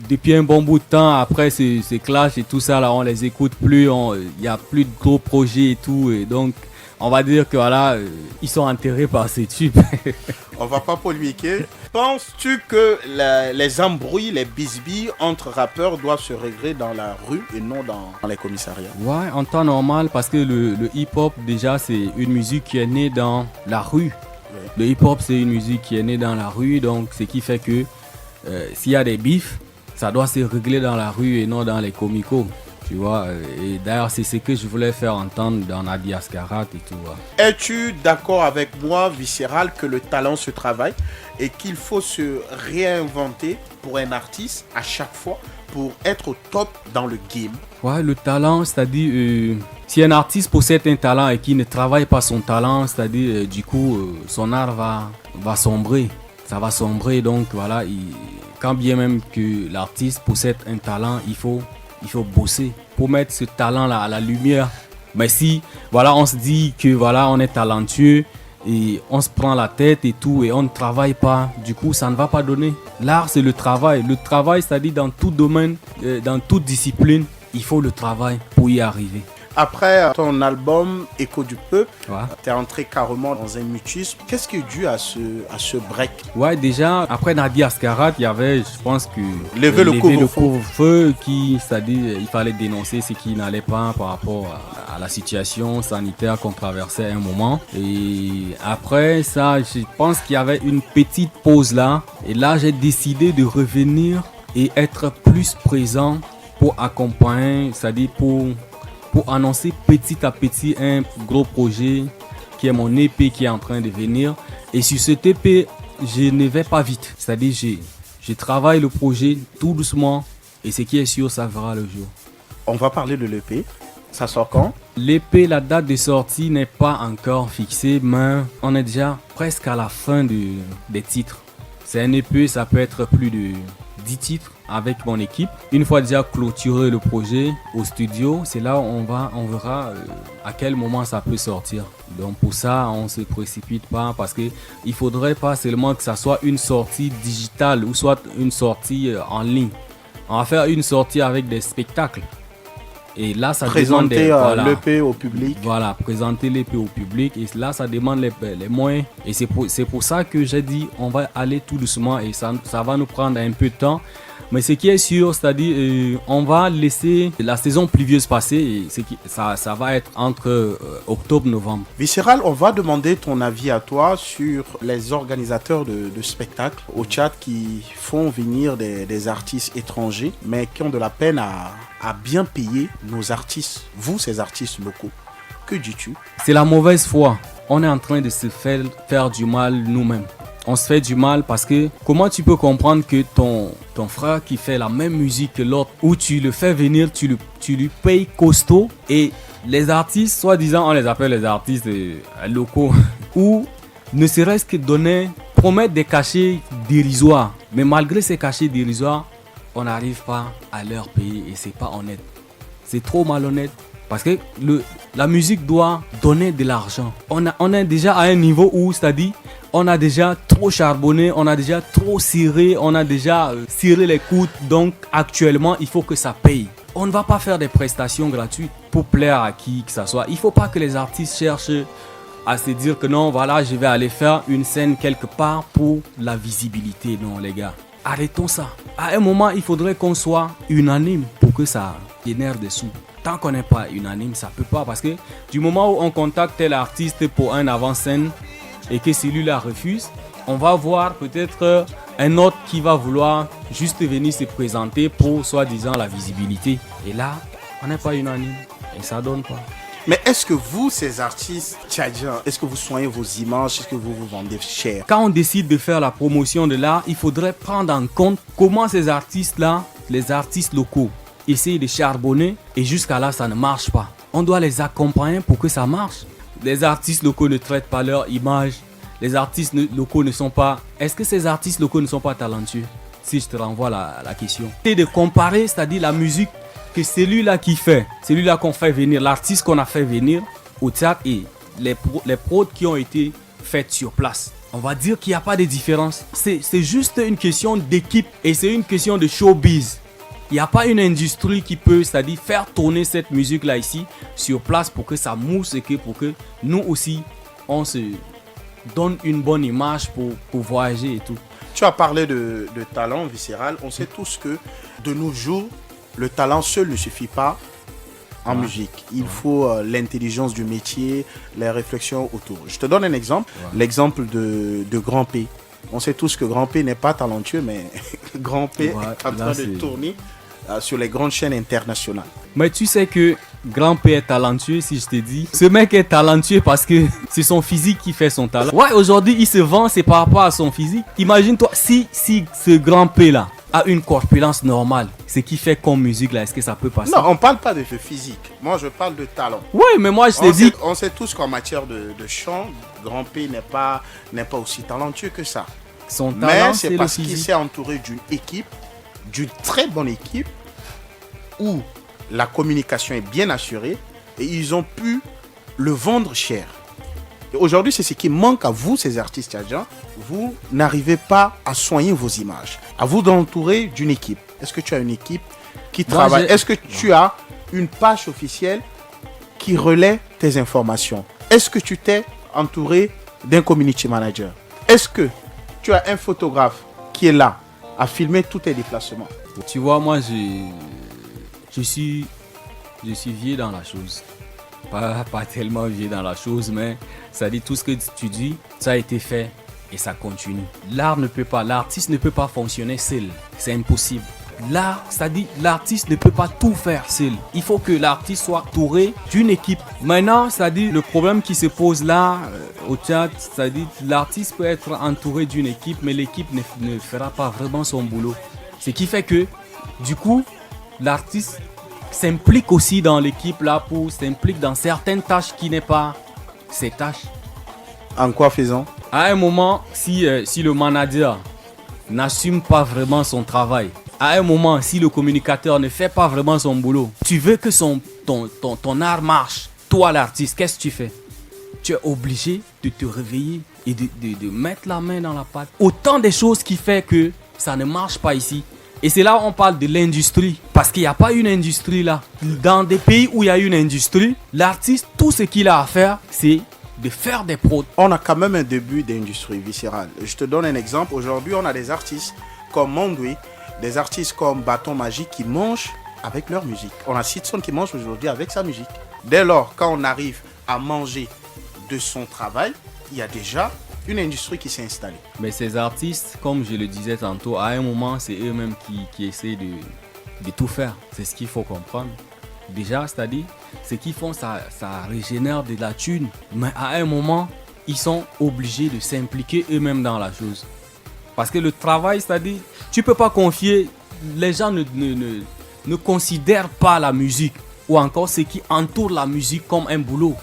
depuis un bon bout de temps, après ces clashs et tout ça, là, on les écoute plus, il n'y a plus de gros projets et tout. Et donc, on va dire que voilà, ils sont enterrés par ces tubes. On va pas polémiquer. Penses-tu que les embrouilles, les bisbilles entre rappeurs doivent se régler dans la rue et non dans les commissariats? Ouais, en temps normal, parce que le hip-hop, déjà, c'est une musique qui est née dans la rue. Ouais. Le hip-hop, c'est une musique qui est née dans la rue, donc ce qui fait que s'il y a des bifs, ça doit se régler dans la rue et non dans les comicos. Tu vois, et d'ailleurs, c'est ce que je voulais faire entendre dans Nadia Ascarat et tout. Es-tu d'accord avec moi, Viscéral, que le talent se travaille et qu'il faut se réinventer pour un artiste à chaque fois pour être au top dans le game? Ouais, le talent, c'est-à-dire, si un artiste possède un talent et qu'il ne travaille pas son talent, c'est-à-dire, du coup, son art va sombrer. Ça va sombrer, donc voilà, quand bien même que l'artiste possède un talent, il faut bosser pour mettre ce talent-là à la lumière. Mais si, voilà, on se dit que voilà, on est talentueux et on se prend la tête et tout et on ne travaille pas, du coup, ça ne va pas donner. L'art, c'est le travail. Le travail, c'est-à-dire dans tout domaine, dans toute discipline, il faut le travail pour y arriver. Après ton album Écho du Peuple, ouais, tu es entré carrément dans un mutisme. Qu'est-ce qui est dû à ce break? Ouais, déjà, après Nadia Ascarat, il y avait, je pense que... Lever le couvre-feu, c'est-à-dire, il fallait dénoncer ce qui n'allait pas par rapport à la situation sanitaire qu'on traversait à un moment. Et après ça, je pense qu'il y avait une petite pause là. Et là, j'ai décidé de revenir et être plus présent pour accompagner, c'est-à-dire pour annoncer petit à petit un gros projet qui est mon EP qui est en train de venir. Et sur cet EP, je ne vais pas vite. C'est-à-dire je travaille le projet tout doucement et ce qui est sûr, ça verra le jour. On va parler de l'EP. Ça sort quand? L'EP, la date de sortie n'est pas encore fixée, mais on est déjà presque à la fin des titres. C'est un EP, ça peut être plus de 10 titres avec mon équipe. Une fois déjà clôturé le projet au studio, c'est là où on verra à quel moment ça peut sortir. Donc pour ça, on ne se précipite pas parce qu'il ne faudrait pas seulement que ça soit une sortie digitale ou soit une sortie en ligne. On va faire une sortie avec des spectacles. Et là, ça demande l'EP au public. Voilà, présenter l'EP au public. Et là, ça demande les moyens. Et c'est pour ça que j'ai dit, on va aller tout doucement et ça va nous prendre un peu de temps. Mais ce qui est sûr, c'est-à-dire, on va laisser la saison pluvieuse passer et ça va être entre octobre-novembre. Viscéral, on va demander ton avis à toi sur les organisateurs de spectacles au Tchad qui font venir des artistes étrangers, mais qui ont de la peine à bien payer nos artistes, vous, ces artistes locaux. Que dis-tu? C'est la mauvaise foi. On est en train de se faire du mal nous-mêmes. On se fait du mal parce que comment tu peux comprendre que ton frère qui fait la même musique que l'autre, où tu le fais venir, tu lui payes costaud et les artistes, soi-disant on les appelle les artistes locaux, ou ne serait-ce que promettre des cachets dérisoires. Mais malgré ces cachets dérisoires, on n'arrive pas à leur payer et c'est pas honnête. C'est trop malhonnête. Parce que la musique doit donner de l'argent. On est déjà à un niveau où, c'est-à-dire, on a déjà trop charbonné, on a déjà trop ciré, on a déjà ciré les coudes. Donc, actuellement, il faut que ça paye. On ne va pas faire des prestations gratuites pour plaire à qui que ce soit. Il ne faut pas que les artistes cherchent à se dire que non, voilà, je vais aller faire une scène quelque part pour la visibilité. Non, les gars. arrêtons ça. À un moment, il faudrait qu'on soit unanime pour que ça génère des sous. Tant qu'on n'est pas unanime, ça peut pas. Parce que du moment où on contacte tel artiste pour un avant-scène et que celui-là refuse, on va voir peut-être un autre qui va vouloir juste venir se présenter pour soi-disant la visibilité. Et là, on n'est pas unanime et ça donne pas. Mais est-ce que vous, ces artistes tchadiens, est-ce que vous soignez vos images? Est-ce que vous vous vendez cher? Quand on décide de faire la promotion de l'art, il faudrait prendre en compte comment ces artistes-là, les artistes locaux, essayent de charbonner et jusqu'à là, ça ne marche pas. On doit les accompagner pour que ça marche. Les artistes locaux ne traitent pas leur image. Les artistes locaux ne sont pas... Est-ce que ces artistes locaux ne sont pas talentueux? Si je te renvoie la question. C'est de comparer, c'est-à-dire la musique que celui-là qui fait, celui-là qu'on fait venir, l'artiste qu'on a fait venir au théâtre et les prods qui ont été faites sur place. On va dire qu'il n'y a pas de différence. C'est juste une question d'équipe et c'est une question de showbiz. Il n'y a pas une industrie qui peut, c'est-à-dire faire tourner cette musique-là ici sur place pour que ça mousse et pour que nous aussi, on se donne une bonne image pour voyager et tout. Tu as parlé de talent viscéral. On sait tous que de nos jours, le talent seul ne suffit pas en musique. Il faut l'intelligence du métier, les réflexions autour. Je te donne un exemple. L'exemple de Grand P. On sait tous que Grand P n'est pas talentueux, mais Grand P est en train de tourner sur les grandes chaînes internationales. Mais tu sais que Grand P est talentueux, si je te dis. Ce mec est talentueux parce que c'est son physique qui fait son talent. Ouais, aujourd'hui, il se vend, c'est par rapport à son physique. Imagine-toi, si ce Grand P là a une corpulence normale, ce qui fait comme musique là, est-ce que ça peut passer? Non, on parle pas de physique. Moi, je parle de talent. Oui, mais moi, je te dis... On sait tous qu'en matière de chant, Grand P n'est pas aussi talentueux que ça. Son talent, c'est parce qu'il s'est entouré d'une équipe, d'une très bonne équipe, où la communication est bien assurée et ils ont pu le vendre cher. Et aujourd'hui, c'est ce qui manque à vous, ces artistes tchadiens. Vous n'arrivez pas à soigner vos images. À vous d'entourer d'une équipe. Est-ce que tu as une équipe qui travaille? Est-ce que tu as une page officielle qui relaie tes informations? Est-ce que tu t'es entouré d'un community manager? Est-ce que tu as un photographe qui est là à filmer tous tes déplacements? Tu vois, moi, je suis vieux dans la chose. Pas tellement vieux dans la chose, mais ça dit tout ce que tu dis, ça a été fait et ça continue. L'artiste ne peut pas fonctionner seul. C'est impossible. L'art, ça dit l'artiste ne peut pas tout faire seul. Il faut que l'artiste soit entouré d'une équipe. Maintenant, ça dit le problème qui se pose là au théâtre, ça dit l'artiste peut être entouré d'une équipe, mais l'équipe ne fera pas vraiment son boulot. Ce qui fait que, du coup, l'artiste s'implique aussi dans l'équipe là s'implique dans certaines tâches qui n'est pas ses tâches. En quoi faisant? À un moment, si le manager n'assume pas vraiment son travail, à un moment, si le communicateur ne fait pas vraiment son boulot, tu veux que ton art marche, toi l'artiste, qu'est-ce que tu fais? Tu es obligé de te réveiller et de mettre la main dans la pâte. Autant de choses qui fait que ça ne marche pas ici. Et c'est là où on parle de l'industrie. Parce qu'il n'y a pas une industrie là. Dans des pays où il y a une industrie, l'artiste, tout ce qu'il a à faire, c'est de faire des prods. On a quand même un début d'industrie viscérale. Je te donne un exemple. Aujourd'hui, on a des artistes comme Mondui, des artistes comme Bâton Magique qui mangent avec leur musique. On a Sidson qui mange aujourd'hui avec sa musique. Dès lors, quand on arrive à manger de son travail, il y a déjà une industrie qui s'est installée. Mais ces artistes, comme je le disais tantôt, à un moment, c'est eux-mêmes qui essaient de tout faire. C'est ce qu'il faut comprendre. Déjà, c'est-à-dire, ce qu'ils font, ça régénère de la thune. Mais à un moment, ils sont obligés de s'impliquer eux-mêmes dans la chose. Parce que le travail, c'est-à-dire, tu ne peux pas confier, les gens ne considèrent pas la musique ou encore ce qui entoure la musique comme un boulot.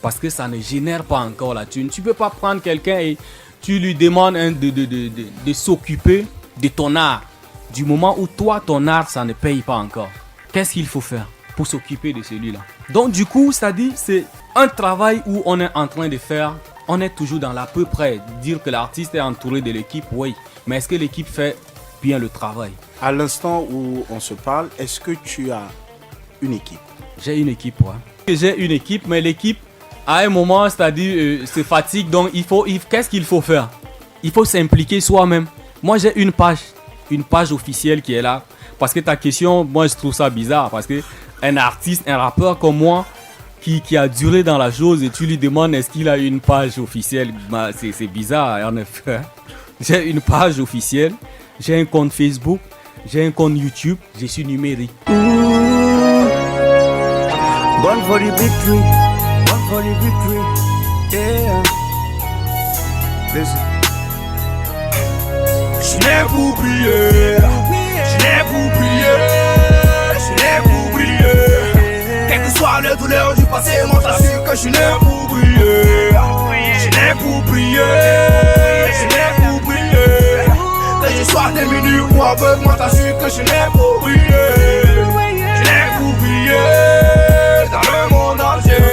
Parce que ça ne génère pas encore la thune. Tu ne peux pas prendre quelqu'un et tu lui demandes de s'occuper de ton art. Du moment où toi, ton art, ça ne paye pas encore. Qu'est-ce qu'il faut faire pour s'occuper de celui-là? Donc du coup, ça dit, c'est un travail où on est en train de faire. On est toujours dans l'à peu près. Dire que l'artiste est entouré de l'équipe, oui. Mais est-ce que l'équipe fait bien le travail? À l'instant où on se parle, est-ce que tu as une équipe? J'ai une équipe, ouais. J'ai une équipe, mais l'équipe, à un moment, c'est-à-dire, se fatigue. Donc, qu'est-ce qu'il faut faire? Il faut s'impliquer soi-même. Moi, j'ai une page officielle qui est là. Parce que ta question, moi, je trouve ça bizarre. Parce que un artiste, un rappeur comme moi, qui a duré dans la chose et tu lui demandes est-ce qu'il a une page officielle, bah, c'est bizarre, en effet. J'ai une page officielle, j'ai un compte Facebook, j'ai un compte YouTube, je suis numérique. Born for the victory, born for the victory, yeah. Listen. Je n'ai pas oublié, je n'ai pas oublié, je n'ai pas oublié. Quelle que soit la douleur du passé, moi t'assure que je n'ai pas oublié. Je n'ai pas oublié, je n'ai pas oublié. Que je sois démuni ou aveugle, moi t'assure que je n'ai pas oublié. Je n'ai pas oublié. Dans le monde entier,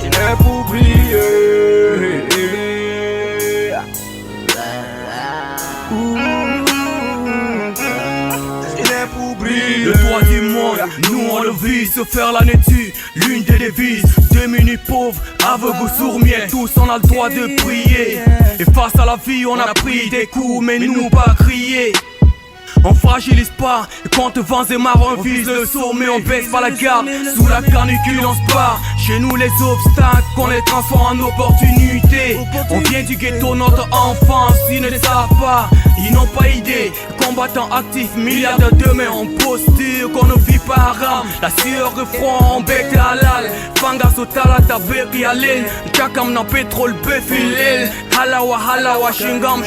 je n'ai pas oublié. Le toit du monde, nous on le vit, se faire la dessus, l'une des devises. Démunis pauvres, aveugles ou sourds-muets, tous on a le droit de prier. Et face à la vie on a pris des coups, mais nous pas crier. On fragilise pas, et quand vents et marrons vise le sommet, on baisse pas la garde. Sous la canicule on se part. Chez nous les obstacles, qu'on les transforme en opportunités. On vient du ghetto, notre enfance, ils ne savent pas, ils n'ont pas idée. Combattants actifs, milliardaires de mains en posture, qu'on ne vit pas haram. La sueur de front, on bec halal. Fanga sotala tabeki alen. Jakam na pétrole befilel. Halawa, shingam,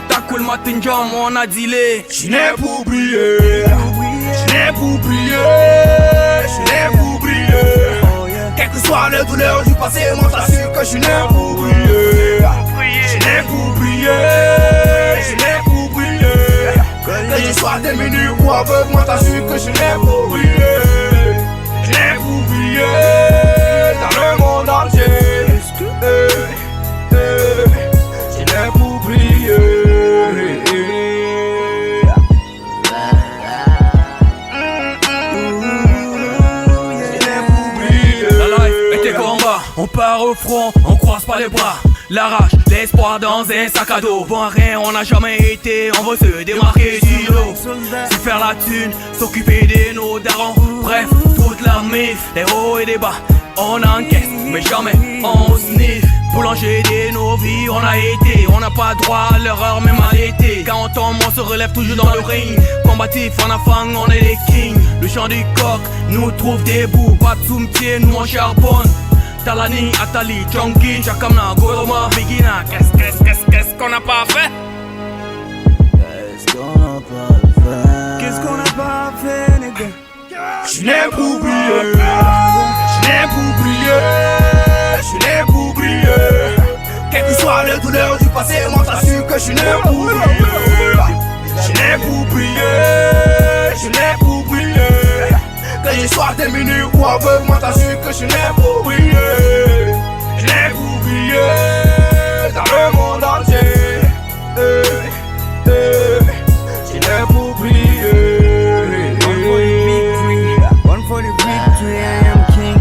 takul matinjam, on a dilé. Je n'ai pas oublié, je n'ai pas oublié, je n'ai pas oublié. Quelle que soit la douleur du passé, moi t'assure que je n'ai pas oublié. Je n'ai pas oublié, je n'ai pas oublié. Que je sois démuni ou aveugle, moi t'assure que je n'ai pas oublié. Je n'ai pas oublié. Dans le monde entier, je n'ai pas oublié. On part au front, on croise pas les bras. La rage, l'espoir dans un sac à dos. Bon rien, on n'a jamais été, on veut se démarquer du lot. C'est faire la thune, s'occuper de nos darons. Bref, toute la mif, les hauts et les bas. On encaisse, mais jamais on sniffe. Boulanger de nos vies, on a été. On n'a pas droit à l'erreur, même à l'été. Quand on tombe, on se relève toujours dans le ring. Combatif, en afang, on est les kings. Le chant du coq nous trouve debout. Pas de soumetier, nous on charbonne. Talani, Atali, Chonki, Chakamna, Goroma, Bigina. Qu'est-ce qu'on n'a pas fait? Qu'est-ce qu'on n'a pas fait, nigga? Je n'ai pas oublié, je n'ai pas oublié, je n'ai pas oublié. Quelle que soit la douleur du passé, moi t'assure que je n'ai pas oublié. Je n'ai pas oublié, je n'ai pas oublié. Que je sois démuni ou aveugle, moi t'assure que je n'ai pas oublié. Je n'ai pas oublié. Dans le monde entier, je n'ai pas oublié. One for the victory, I am king.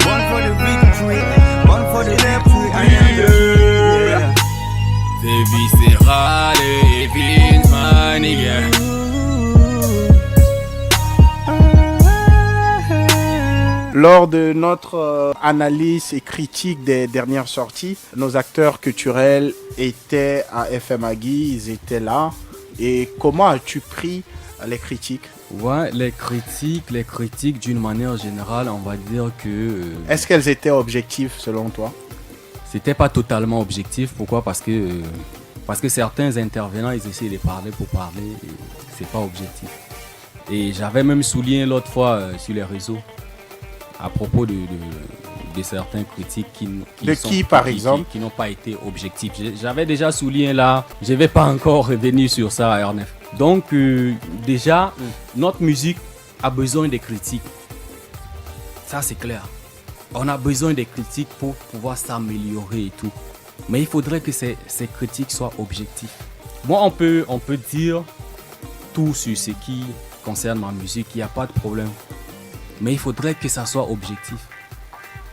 One for the victory, one for the victory, I am king. C'est viscéral et vite, my nigga. Lors de notre analyse et critique des dernières sorties, nos acteurs culturels étaient à FM Agui, ils étaient là. Et comment as-tu pris les critiques? Ouais, les critiques d'une manière générale, on va dire que... Est-ce qu'elles étaient objectives selon toi? C'était pas totalement objectif. Pourquoi? Parce que certains intervenants, ils essaient de parler pour parler et c'est pas objectif. Et j'avais même souligné l'autre fois sur les réseaux à propos de certains critiques qui n'ont pas été objectifs. J'avais déjà souligné là, je vais pas encore revenir sur ça, Ernest. Donc déjà, notre musique a besoin de critiques. Ça c'est clair. On a besoin de critiques pour pouvoir s'améliorer et tout. Mais il faudrait que ces critiques soient objectives. Moi, on peut dire tout sur ce qui concerne ma musique, il n'y a pas de problème. Mais il faudrait que ça soit objectif.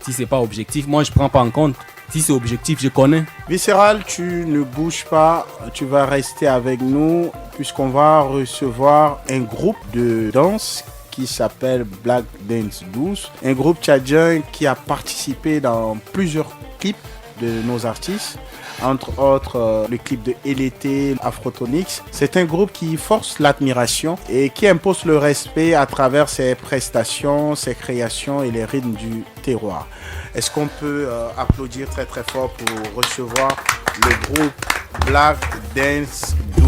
Si c'est pas objectif, moi je prends pas en compte. Si c'est objectif, je connais. Viscéral, tu ne bouges pas, tu vas rester avec nous puisqu'on va recevoir un groupe de danse qui s'appelle Black Dance 12. Un groupe tchadien qui a participé dans plusieurs clips de nos artistes. Entre autres, le clip de LT, Afrotonix. C'est un groupe qui force l'admiration et qui impose le respect à travers ses prestations, ses créations et les rythmes du terroir. Est-ce qu'on peut applaudir très très fort pour recevoir le groupe Black Dance 12?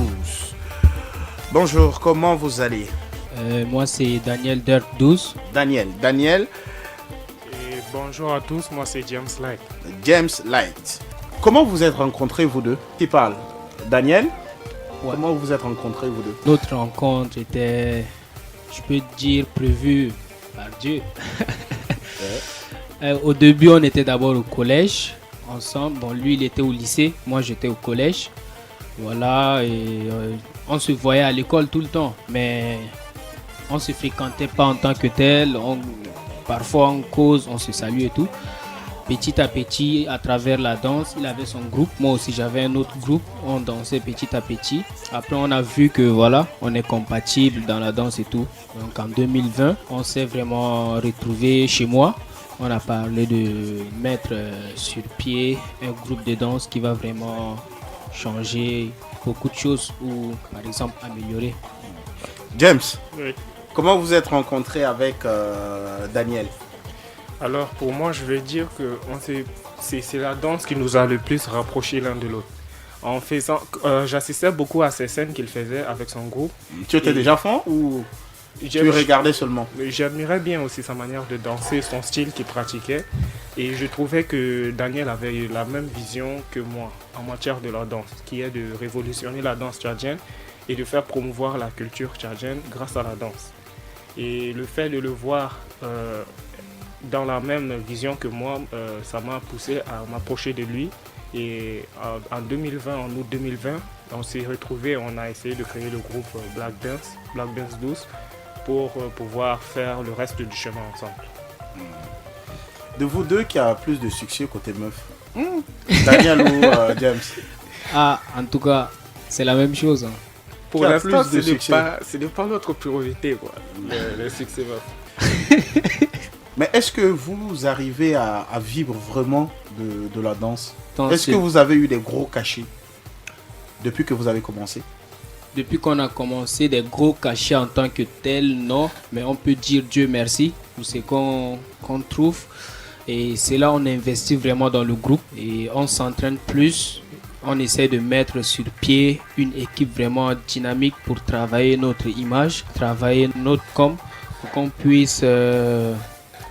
Bonjour, comment vous allez? Moi c'est Daniel Dirt 12. Daniel. Et bonjour à tous, moi c'est James Light. James Light. Comment vous êtes rencontrés vous deux? Qui parle? Daniel? Ouais. Comment vous êtes rencontrés vous deux? Notre rencontre était, je peux dire, prévue par Dieu. Au début, on était d'abord au collège ensemble. Bon, lui, il était au lycée, moi j'étais au collège. Voilà, et on se voyait à l'école tout le temps, mais on se fréquentait pas en tant que tel. Parfois, on cause, on se salue et tout. Petit à petit, à travers la danse, il avait son groupe. Moi aussi, j'avais un autre groupe. On dansait petit à petit. Après, on a vu que voilà, on est compatible dans la danse et tout. Donc, en 2020, on s'est vraiment retrouvés chez moi. On a parlé de mettre sur pied un groupe de danse qui va vraiment changer beaucoup de choses ou, par exemple, améliorer. James, oui. Comment vous êtes rencontré avec Daniel? Alors pour moi, je vais dire que c'est la danse qui nous a le plus rapprochés l'un de l'autre. En faisant, j'assistais beaucoup à ces scènes qu'il faisait avec son groupe. Tu étais déjà fan ou tu regardais seulement? J'admirais bien aussi sa manière de danser, son style qu'il pratiquait. Et je trouvais que Daniel avait la même vision que moi en matière de la danse, qui est de révolutionner la danse tchadienne et de faire promouvoir la culture tchadienne grâce à la danse. Et le fait de le voir dans la même vision que moi, ça m'a poussé à m'approcher de lui. Et en 2020, en août 2020, on s'est retrouvés, on a essayé de créer le groupe Black Dance 12, pour pouvoir faire le reste du chemin ensemble. De vous deux, qui a plus de succès côté meuf? Daniel ou James? Ah, en tout cas, c'est la même chose. Hein. Pour l'instant, ce n'est pas notre priorité, quoi, le succès meuf. Mais est-ce que vous arrivez à vivre vraiment de la danse? Est-ce que vous avez eu des gros cachets depuis que vous avez commencé? Depuis qu'on a commencé, des gros cachets en tant que tel, non. Mais on peut dire Dieu merci pour ce qu'on trouve. Et c'est là on investit vraiment dans le groupe. Et on s'entraîne plus. On essaie de mettre sur pied une équipe vraiment dynamique pour travailler notre image, travailler notre com, pour qu'on puisse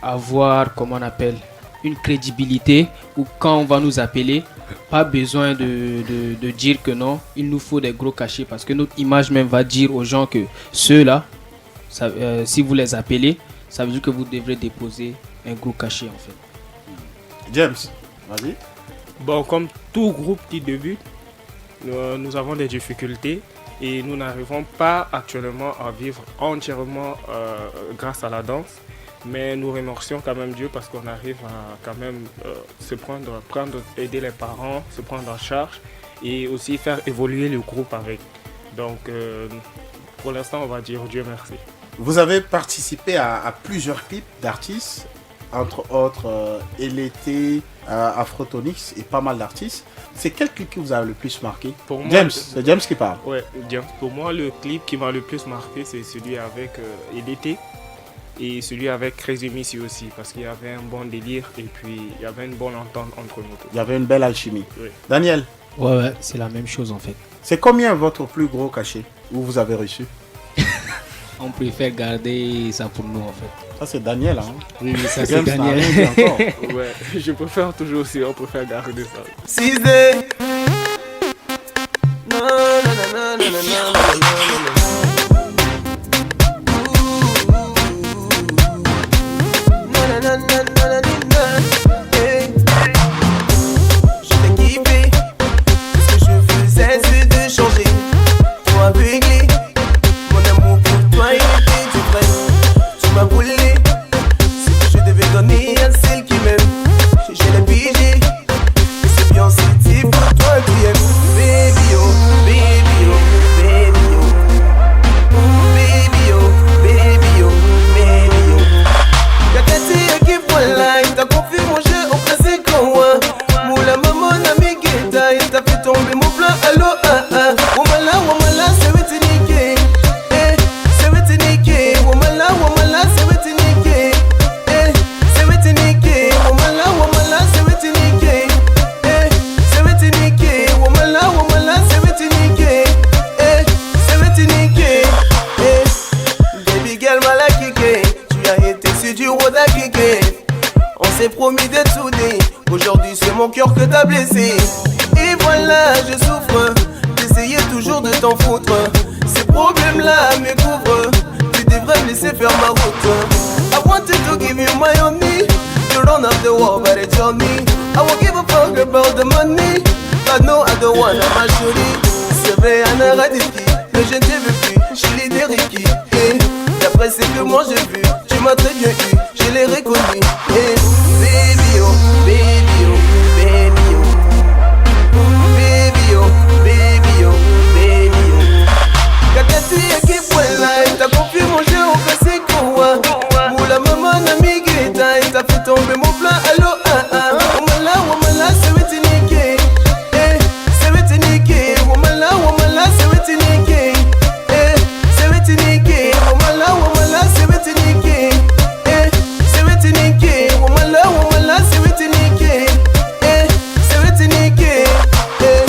avoir, comment on appelle, une crédibilité, où quand on va nous appeler, pas besoin de dire que non, il nous faut des gros cachets, parce que notre image même va dire aux gens que ceux-là, si vous les appelez, ça veut dire que vous devrez déposer un gros cachet en fait. James, vas-y. Bon, comme tout groupe qui débute, nous avons des difficultés et nous n'arrivons pas actuellement à vivre entièrement grâce à la danse. Mais nous remercions quand même Dieu parce qu'on arrive à quand même aider les parents, se prendre en charge et aussi faire évoluer le groupe avec. Donc pour l'instant, on va dire Dieu merci. Vous avez participé à plusieurs clips d'artistes, entre autres LT, Afrotonix et pas mal d'artistes. C'est quel clip qui vous a le plus marqué? Pour moi, James, c'est James qui parle. Ouais, James. Pour moi, le clip qui m'a le plus marqué, c'est celui avec LT. Et celui avec Crazy Missy aussi, parce qu'il y avait un bon délire et puis il y avait une bonne entente entre nous. Il y avait une belle alchimie. Oui. Daniel? Ouais, c'est la même chose en fait. C'est combien votre plus gros cachet où vous avez reçu? On préfère garder ça pour nous en fait. Ça c'est Daniel, hein? Oui, ça c'est Daniel. Ouais, je préfère toujours aussi, on préfère garder ça. 6 D. Non, non, non, non, non, non, non. Je t'ai kiffé, ce que je faisais c'est de changer. Toi réglé, mon amour pour toi il était du vrai. Tu m'as volé, ce que je devais donner à celle qui m'aime. J'ai les billets, s'est promis d'être soudés. Aujourd'hui c'est mon cœur que t'as blessé. Et voilà je souffre, j'essayais toujours de t'en foutre. Ces problèmes-là me couvrent, tu devrais me laisser faire ma route. I wanted to give you my only. You don't have the war but it's on me. I won't give a fuck about the money, but no I don't wanna my shorty. C'est vrai Anna Radifki, mais je ne te veux plus, je suis l'idée Ricky. Et d'après ce que moi j'ai vu, tu m'as très bien eu, je l'ai reconnu. Et baby oh, baby oh, baby oh, baby oh, baby oh, baby oh. Kakati ekipwela, t'as confié mon jeu au classique quoi. Moula maman n'a migrita, et t'as fait tomber mon plan, allo ah ah. Womala, c'est wetinike, eh, c'est wetinike. Womala, c'est wetinike, eh, c'est wetinike. Womala, c'est wetinike, eh, c'est wetinike. Womala, c'est wetinike, eh, c'est wetinike, eh.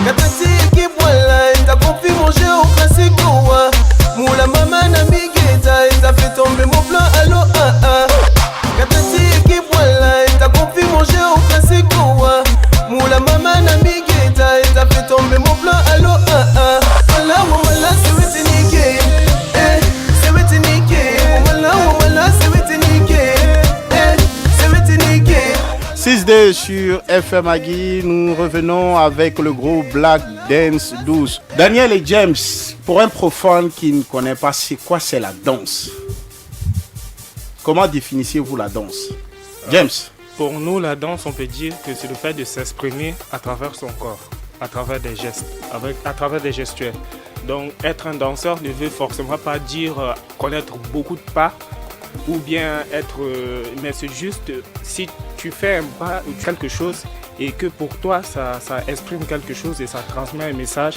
Katati ekipwala, t'as confié mon jeu au classique quoi. Moula maman n'a migrita, et t'as fait tomber mon plan, allo ah ah. Katati ekipwala, t'as confié mon jeu au classique quoi. Moula maman n'a migrita, et t'as fait tomber mon plan, allo ah ah. Womala, c'est wetinike, eh, c'est wetinike. Womala, c'est wetinike, eh, c'est wetinike. 6D sur FM Agui, nous revenons avec le groupe Black Dance 12. Daniel et James, pour un profane qui ne connaît pas c'est la danse, comment définissez-vous la danse? James? Pour nous, la danse, on peut dire que c'est le fait de s'exprimer à travers son corps, à travers des gestes, à travers des gestuels. Donc être un danseur ne veut forcément pas dire connaître beaucoup de pas ou bien être... mais c'est juste si tu fais un pas ou quelque chose et que pour toi ça exprime quelque chose et ça transmet un message,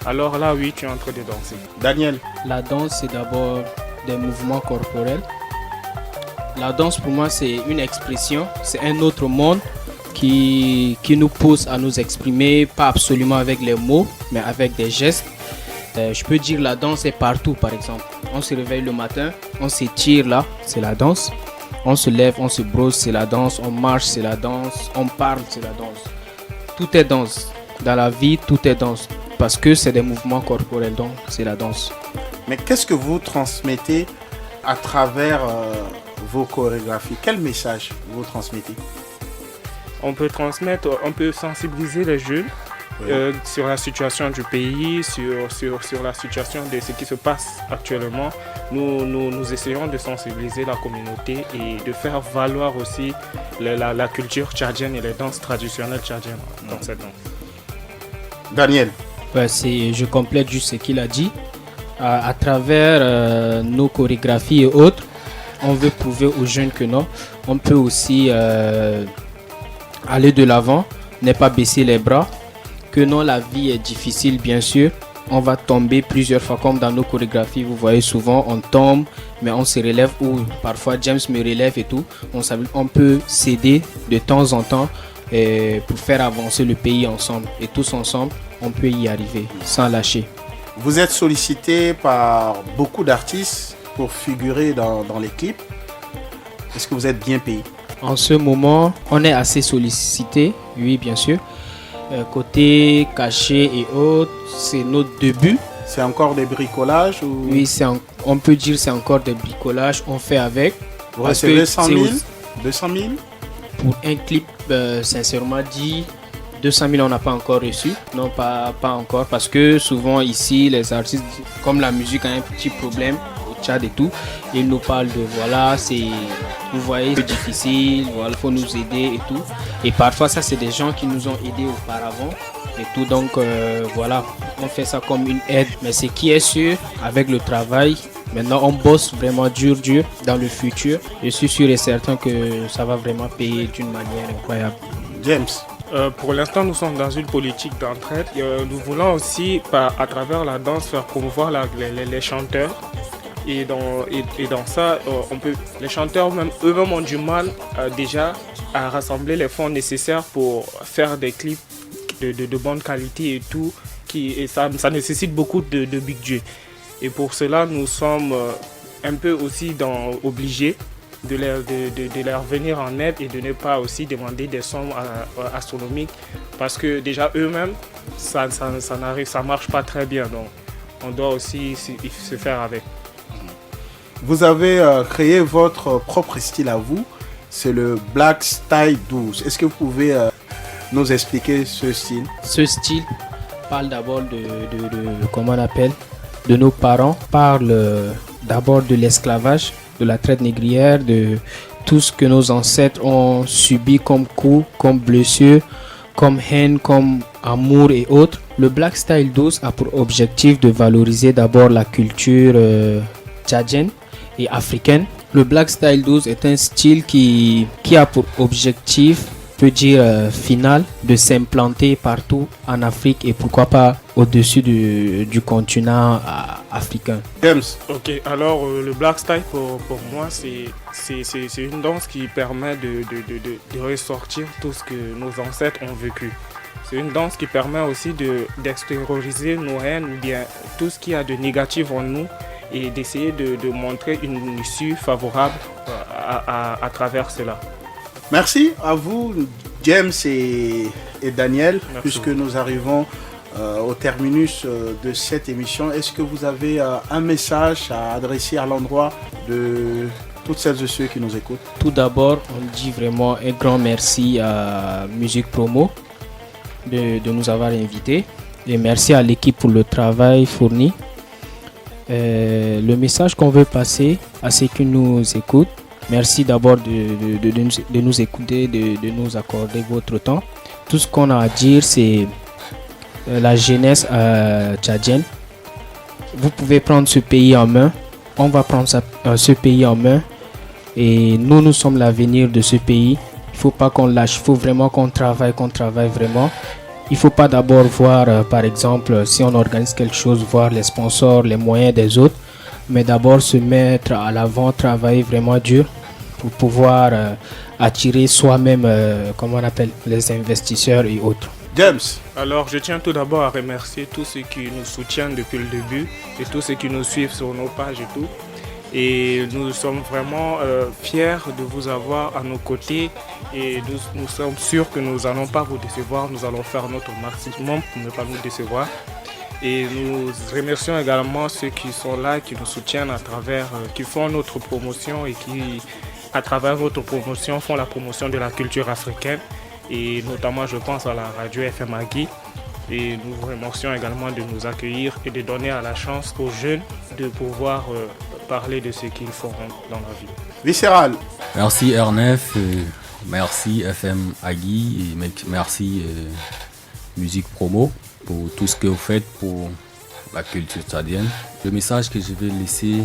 alors là oui tu es en train de danser. Daniel? La danse c'est d'abord des mouvements corporels. La danse pour moi c'est une expression, c'est un autre monde qui nous pousse à nous exprimer, pas absolument avec les mots mais avec des gestes. Je peux dire la danse est partout par exemple. On se réveille le matin, on s'étire là, c'est la danse. On se lève, on se brosse, c'est la danse. On marche, c'est la danse. On parle, c'est la danse. Tout est danse. Dans la vie, tout est danse. Parce que c'est des mouvements corporels, donc c'est la danse. Mais qu'est-ce que vous transmettez à travers vos chorégraphies? Quel message vous transmettez? On peut sensibiliser les jeunes. Oui. Sur la situation du pays, sur la situation de ce qui se passe actuellement. Nous essayons de sensibiliser la communauté et de faire valoir aussi la culture tchadienne et les danses traditionnelles tchadiennes dans cette danse. Daniel? Je complète juste ce qu'il a dit. À travers nos chorégraphies et autres, on veut prouver aux jeunes que non, on peut aussi aller de l'avant, ne pas baisser les bras. Que non, la vie est difficile bien sûr, on va tomber plusieurs fois comme dans nos chorégraphies, vous voyez souvent on tombe mais on se relève ou parfois James me relève et tout, on peut s'aider de temps en temps pour faire avancer le pays ensemble et tous ensemble on peut y arriver sans lâcher. Vous êtes sollicité par beaucoup d'artistes pour figurer dans les clips, est-ce que vous êtes bien payé? En ce moment on est assez sollicité, oui bien sûr. Côté cachet et autres, c'est notre début. C'est encore des bricolages ou... Oui, on peut dire c'est encore des bricolages, on fait avec. Vous recevez 100 000, 200 000? Pour un clip, sincèrement dit, 200 000 on n'a pas encore reçu. Non, pas encore, parce que souvent ici, les artistes, comme la musique a un petit problème au Tchad et tout, ils nous parlent de voilà, vous voyez, c'est difficile, voilà, il faut nous aider et tout. Et parfois, ça, c'est des gens qui nous ont aidés auparavant et tout. Donc, voilà, on fait ça comme une aide. Mais ce qui est sûr, avec le travail, maintenant, on bosse vraiment dur dans le futur. Je suis sûr et certain que ça va vraiment payer d'une manière incroyable. James? Pour l'instant, nous sommes dans une politique d'entraide. Nous voulons aussi, à travers la danse, faire promouvoir les chanteurs. Et dans ça, les chanteurs eux-mêmes ont du mal déjà à rassembler les fonds nécessaires pour faire des clips de bonne qualité et tout. et ça nécessite beaucoup de budget. Et pour cela, nous sommes un peu aussi obligés de leur venir en aide et de ne pas aussi demander des sommes astronomiques parce que déjà eux-mêmes, ça marche pas très bien. Donc on doit aussi se faire avec. Vous avez créé votre propre style à vous, c'est le Black Style 12. Est-ce que vous pouvez nous expliquer ce style? Ce style parle d'abord comment on appelle, de nos parents, parle d'abord de l'esclavage, de la traite négrière, de tout ce que nos ancêtres ont subi comme coups, comme blessures, comme haine, comme amour et autres. Le Black Style 12 a pour objectif de valoriser d'abord la culture tchadienne et africaine. Le Black Style 12 est un style qui a pour objectif, peut dire final, de s'implanter partout en Afrique et pourquoi pas au-dessus du continent africain. James. Ok, alors le Black Style pour moi c'est une danse qui permet de ressortir tout ce que nos ancêtres ont vécu. C'est une danse qui permet aussi d'extérioriser nos haines ou bien tout ce qu'il y a de négatif en nous et d'essayer de montrer une issue favorable à travers cela. Merci à vous, James et Daniel. Merci. Puisque nous arrivons au terminus de cette émission. Est-ce que vous avez un message à adresser à l'endroit de toutes celles et ceux qui nous écoutent? Tout d'abord, on dit vraiment un grand merci à Musique Promo de nous avoir invités et merci à l'équipe pour le travail fourni. Le message qu'on veut passer à ceux qui nous écoutent, merci d'abord de nous écouter, de nous accorder votre temps. Tout ce qu'on a à dire, c'est la jeunesse tchadienne. Vous pouvez prendre ce pays en main. On va prendre ce pays en main. Et nous sommes l'avenir de ce pays. Il ne faut pas qu'on lâche. Il faut vraiment qu'on travaille vraiment. Il ne faut pas d'abord voir, par exemple, si on organise quelque chose, voir les sponsors, les moyens des autres. Mais d'abord se mettre à l'avant, travailler vraiment dur pour pouvoir attirer soi-même, comment on appelle, les investisseurs et autres. James. Alors, je tiens tout d'abord à remercier tous ceux qui nous soutiennent depuis le début et tous ceux qui nous suivent sur nos pages et tout. Et nous sommes vraiment fiers de vous avoir à nos côtés et nous sommes sûrs que nous n'allons pas vous décevoir. Nous allons faire notre maximum pour ne pas nous décevoir. Et nous remercions également ceux qui sont là, qui nous soutiennent à travers, qui font notre promotion et qui, à travers votre promotion, font la promotion de la culture africaine. Et notamment, je pense à la radio FM Hagui. Et nous vous remercions également de nous accueillir et de donner à la chance aux jeunes de pouvoir parler de ce qu'ils feront dans la vie. Viscéral. Merci R9, merci FM Hagui et merci Musique Promo pour tout ce que vous faites pour la culture tchadienne. Le message que je vais laisser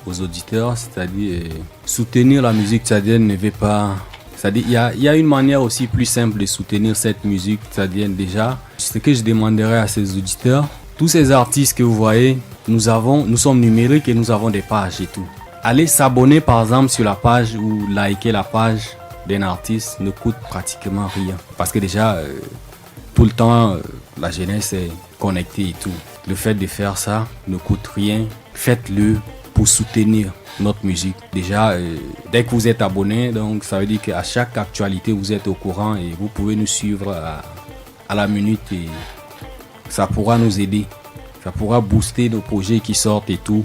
aux auditeurs, c'est-à-dire soutenir la musique tchadienne ne veut pas... C'est-à-dire il y a une manière aussi plus simple de soutenir cette musique tchadienne déjà. Ce que je demanderais à ces auditeurs, tous ces artistes que vous voyez, nous sommes numériques et nous avons des pages et tout. Allez s'abonner par exemple sur la page ou liker la page d'un artiste ne coûte pratiquement rien. Parce que déjà, tout le temps, la jeunesse est connectée et tout. Le fait de faire ça ne coûte rien. Faites-le pour soutenir notre musique. Déjà, dès que vous êtes abonné, donc ça veut dire qu'à chaque actualité, vous êtes au courant et vous pouvez nous suivre à la minute et ça pourra nous aider. Ça pourra booster nos projets qui sortent et tout.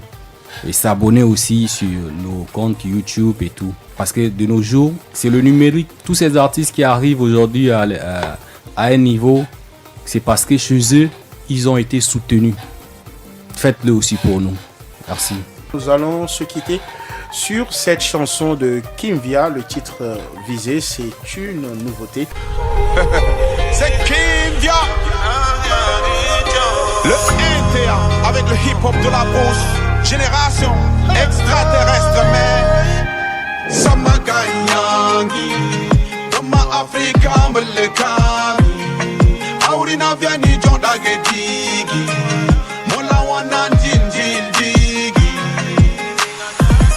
Et s'abonner aussi sur nos comptes YouTube et tout. Parce que de nos jours, c'est le numérique. Tous ces artistes qui arrivent aujourd'hui à un niveau, c'est parce que chez eux, ils ont été soutenus. Faites-le aussi pour nous. Merci. Nous allons se quitter sur cette chanson de Kimvia. Le titre visé, c'est une nouveauté. C'est Kimvia. Le Inter avec le hip-hop de la bouche. Génération extraterrestre, mais Sama Ganyangi Doma Afrika Melekani Aurina Viani Jondage Digi Mola Wana Digi.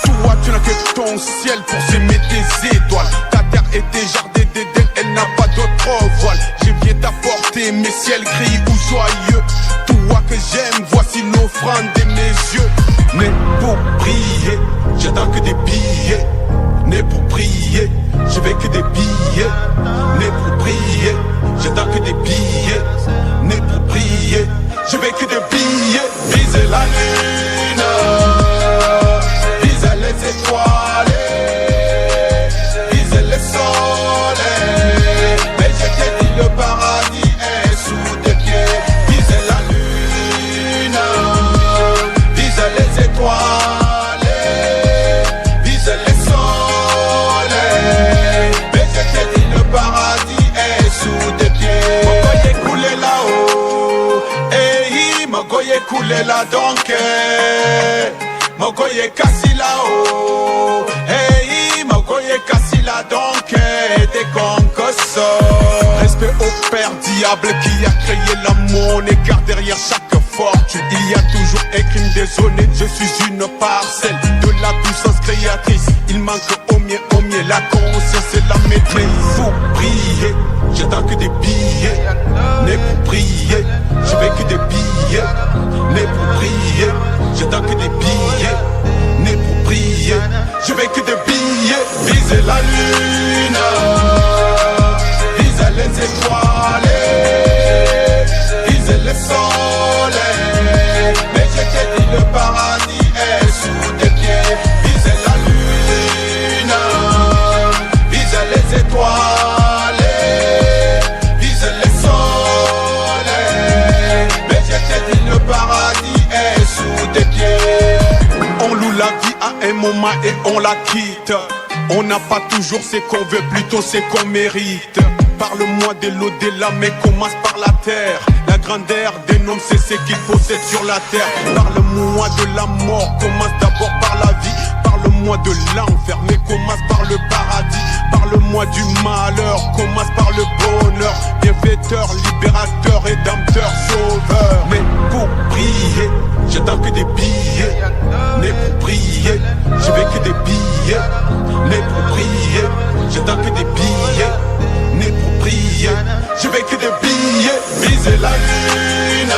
Toi tu n'as que ton ciel pour s'aimer tes étoiles. Ta terre est déjà jardin d'Éden, elle n'a pas d'autre voile. Je viens t'apporter mes ciel gris ou joyeux. Toi que j'aime, voici l'offrande de mes yeux. Né pour prier, j'attends que des billets. Né pour prier, je vais que des billets. Né pour prier, j'attends que des billets. Né pour prier, je vais que des billets. Viser la lune, viser les étoiles, viser le soleil. Mais je te dis le paradis est sous tes pieds. Viser la lune, viser les étoiles, viser le soleil. Mais je te dis le paradis est sous tes pieds. Mogoye coulé là-haut, hey, mogoye coulé là donc. Mogoye kassi là-haut, hey, mogoye kassi là donc. Des concosso. Respect au père diable qui a créé l'amour. Car derrière chaque fortune il y a toujours un crime déshonnête. Je suis une parcelle de la puissance créatrice. Il manque au mieux la conscience et la maîtrise. Pour prier, j'attends que des billets. Né pour prier, je vais que des billets. Né pour prier, j'attends que des billets. Né pour prier, je vais que des billets. Viser la lune, viser les étoiles, viser le soleil. Mais je te dis le paradis est sous tes pieds. Viser la lune, viser les étoiles, viser le soleil. Mais je te dis le paradis est sous tes pieds. On loue la vie à un moment et on la quitte. On n'a pas toujours ce qu'on veut, plutôt ce qu'on mérite. Parle-moi de l'au-delà, mais commence par la terre. La grandeur d'un homme, c'est ce qu'il possède sur la terre. Parle-moi de la mort, commence d'abord par la vie. Parle-moi de l'enfer, mais commence par le paradis. Parle-moi du malheur, commence par le bonheur. Bienfaiteur, libérateur, rédempteur, sauveur. Mais pour prier, j'attends que des billets. Né pour prier, je vais que des billets. Né pour prier, j'attends que des billets. Né pour prier, je vais que des billets. Viser la lune,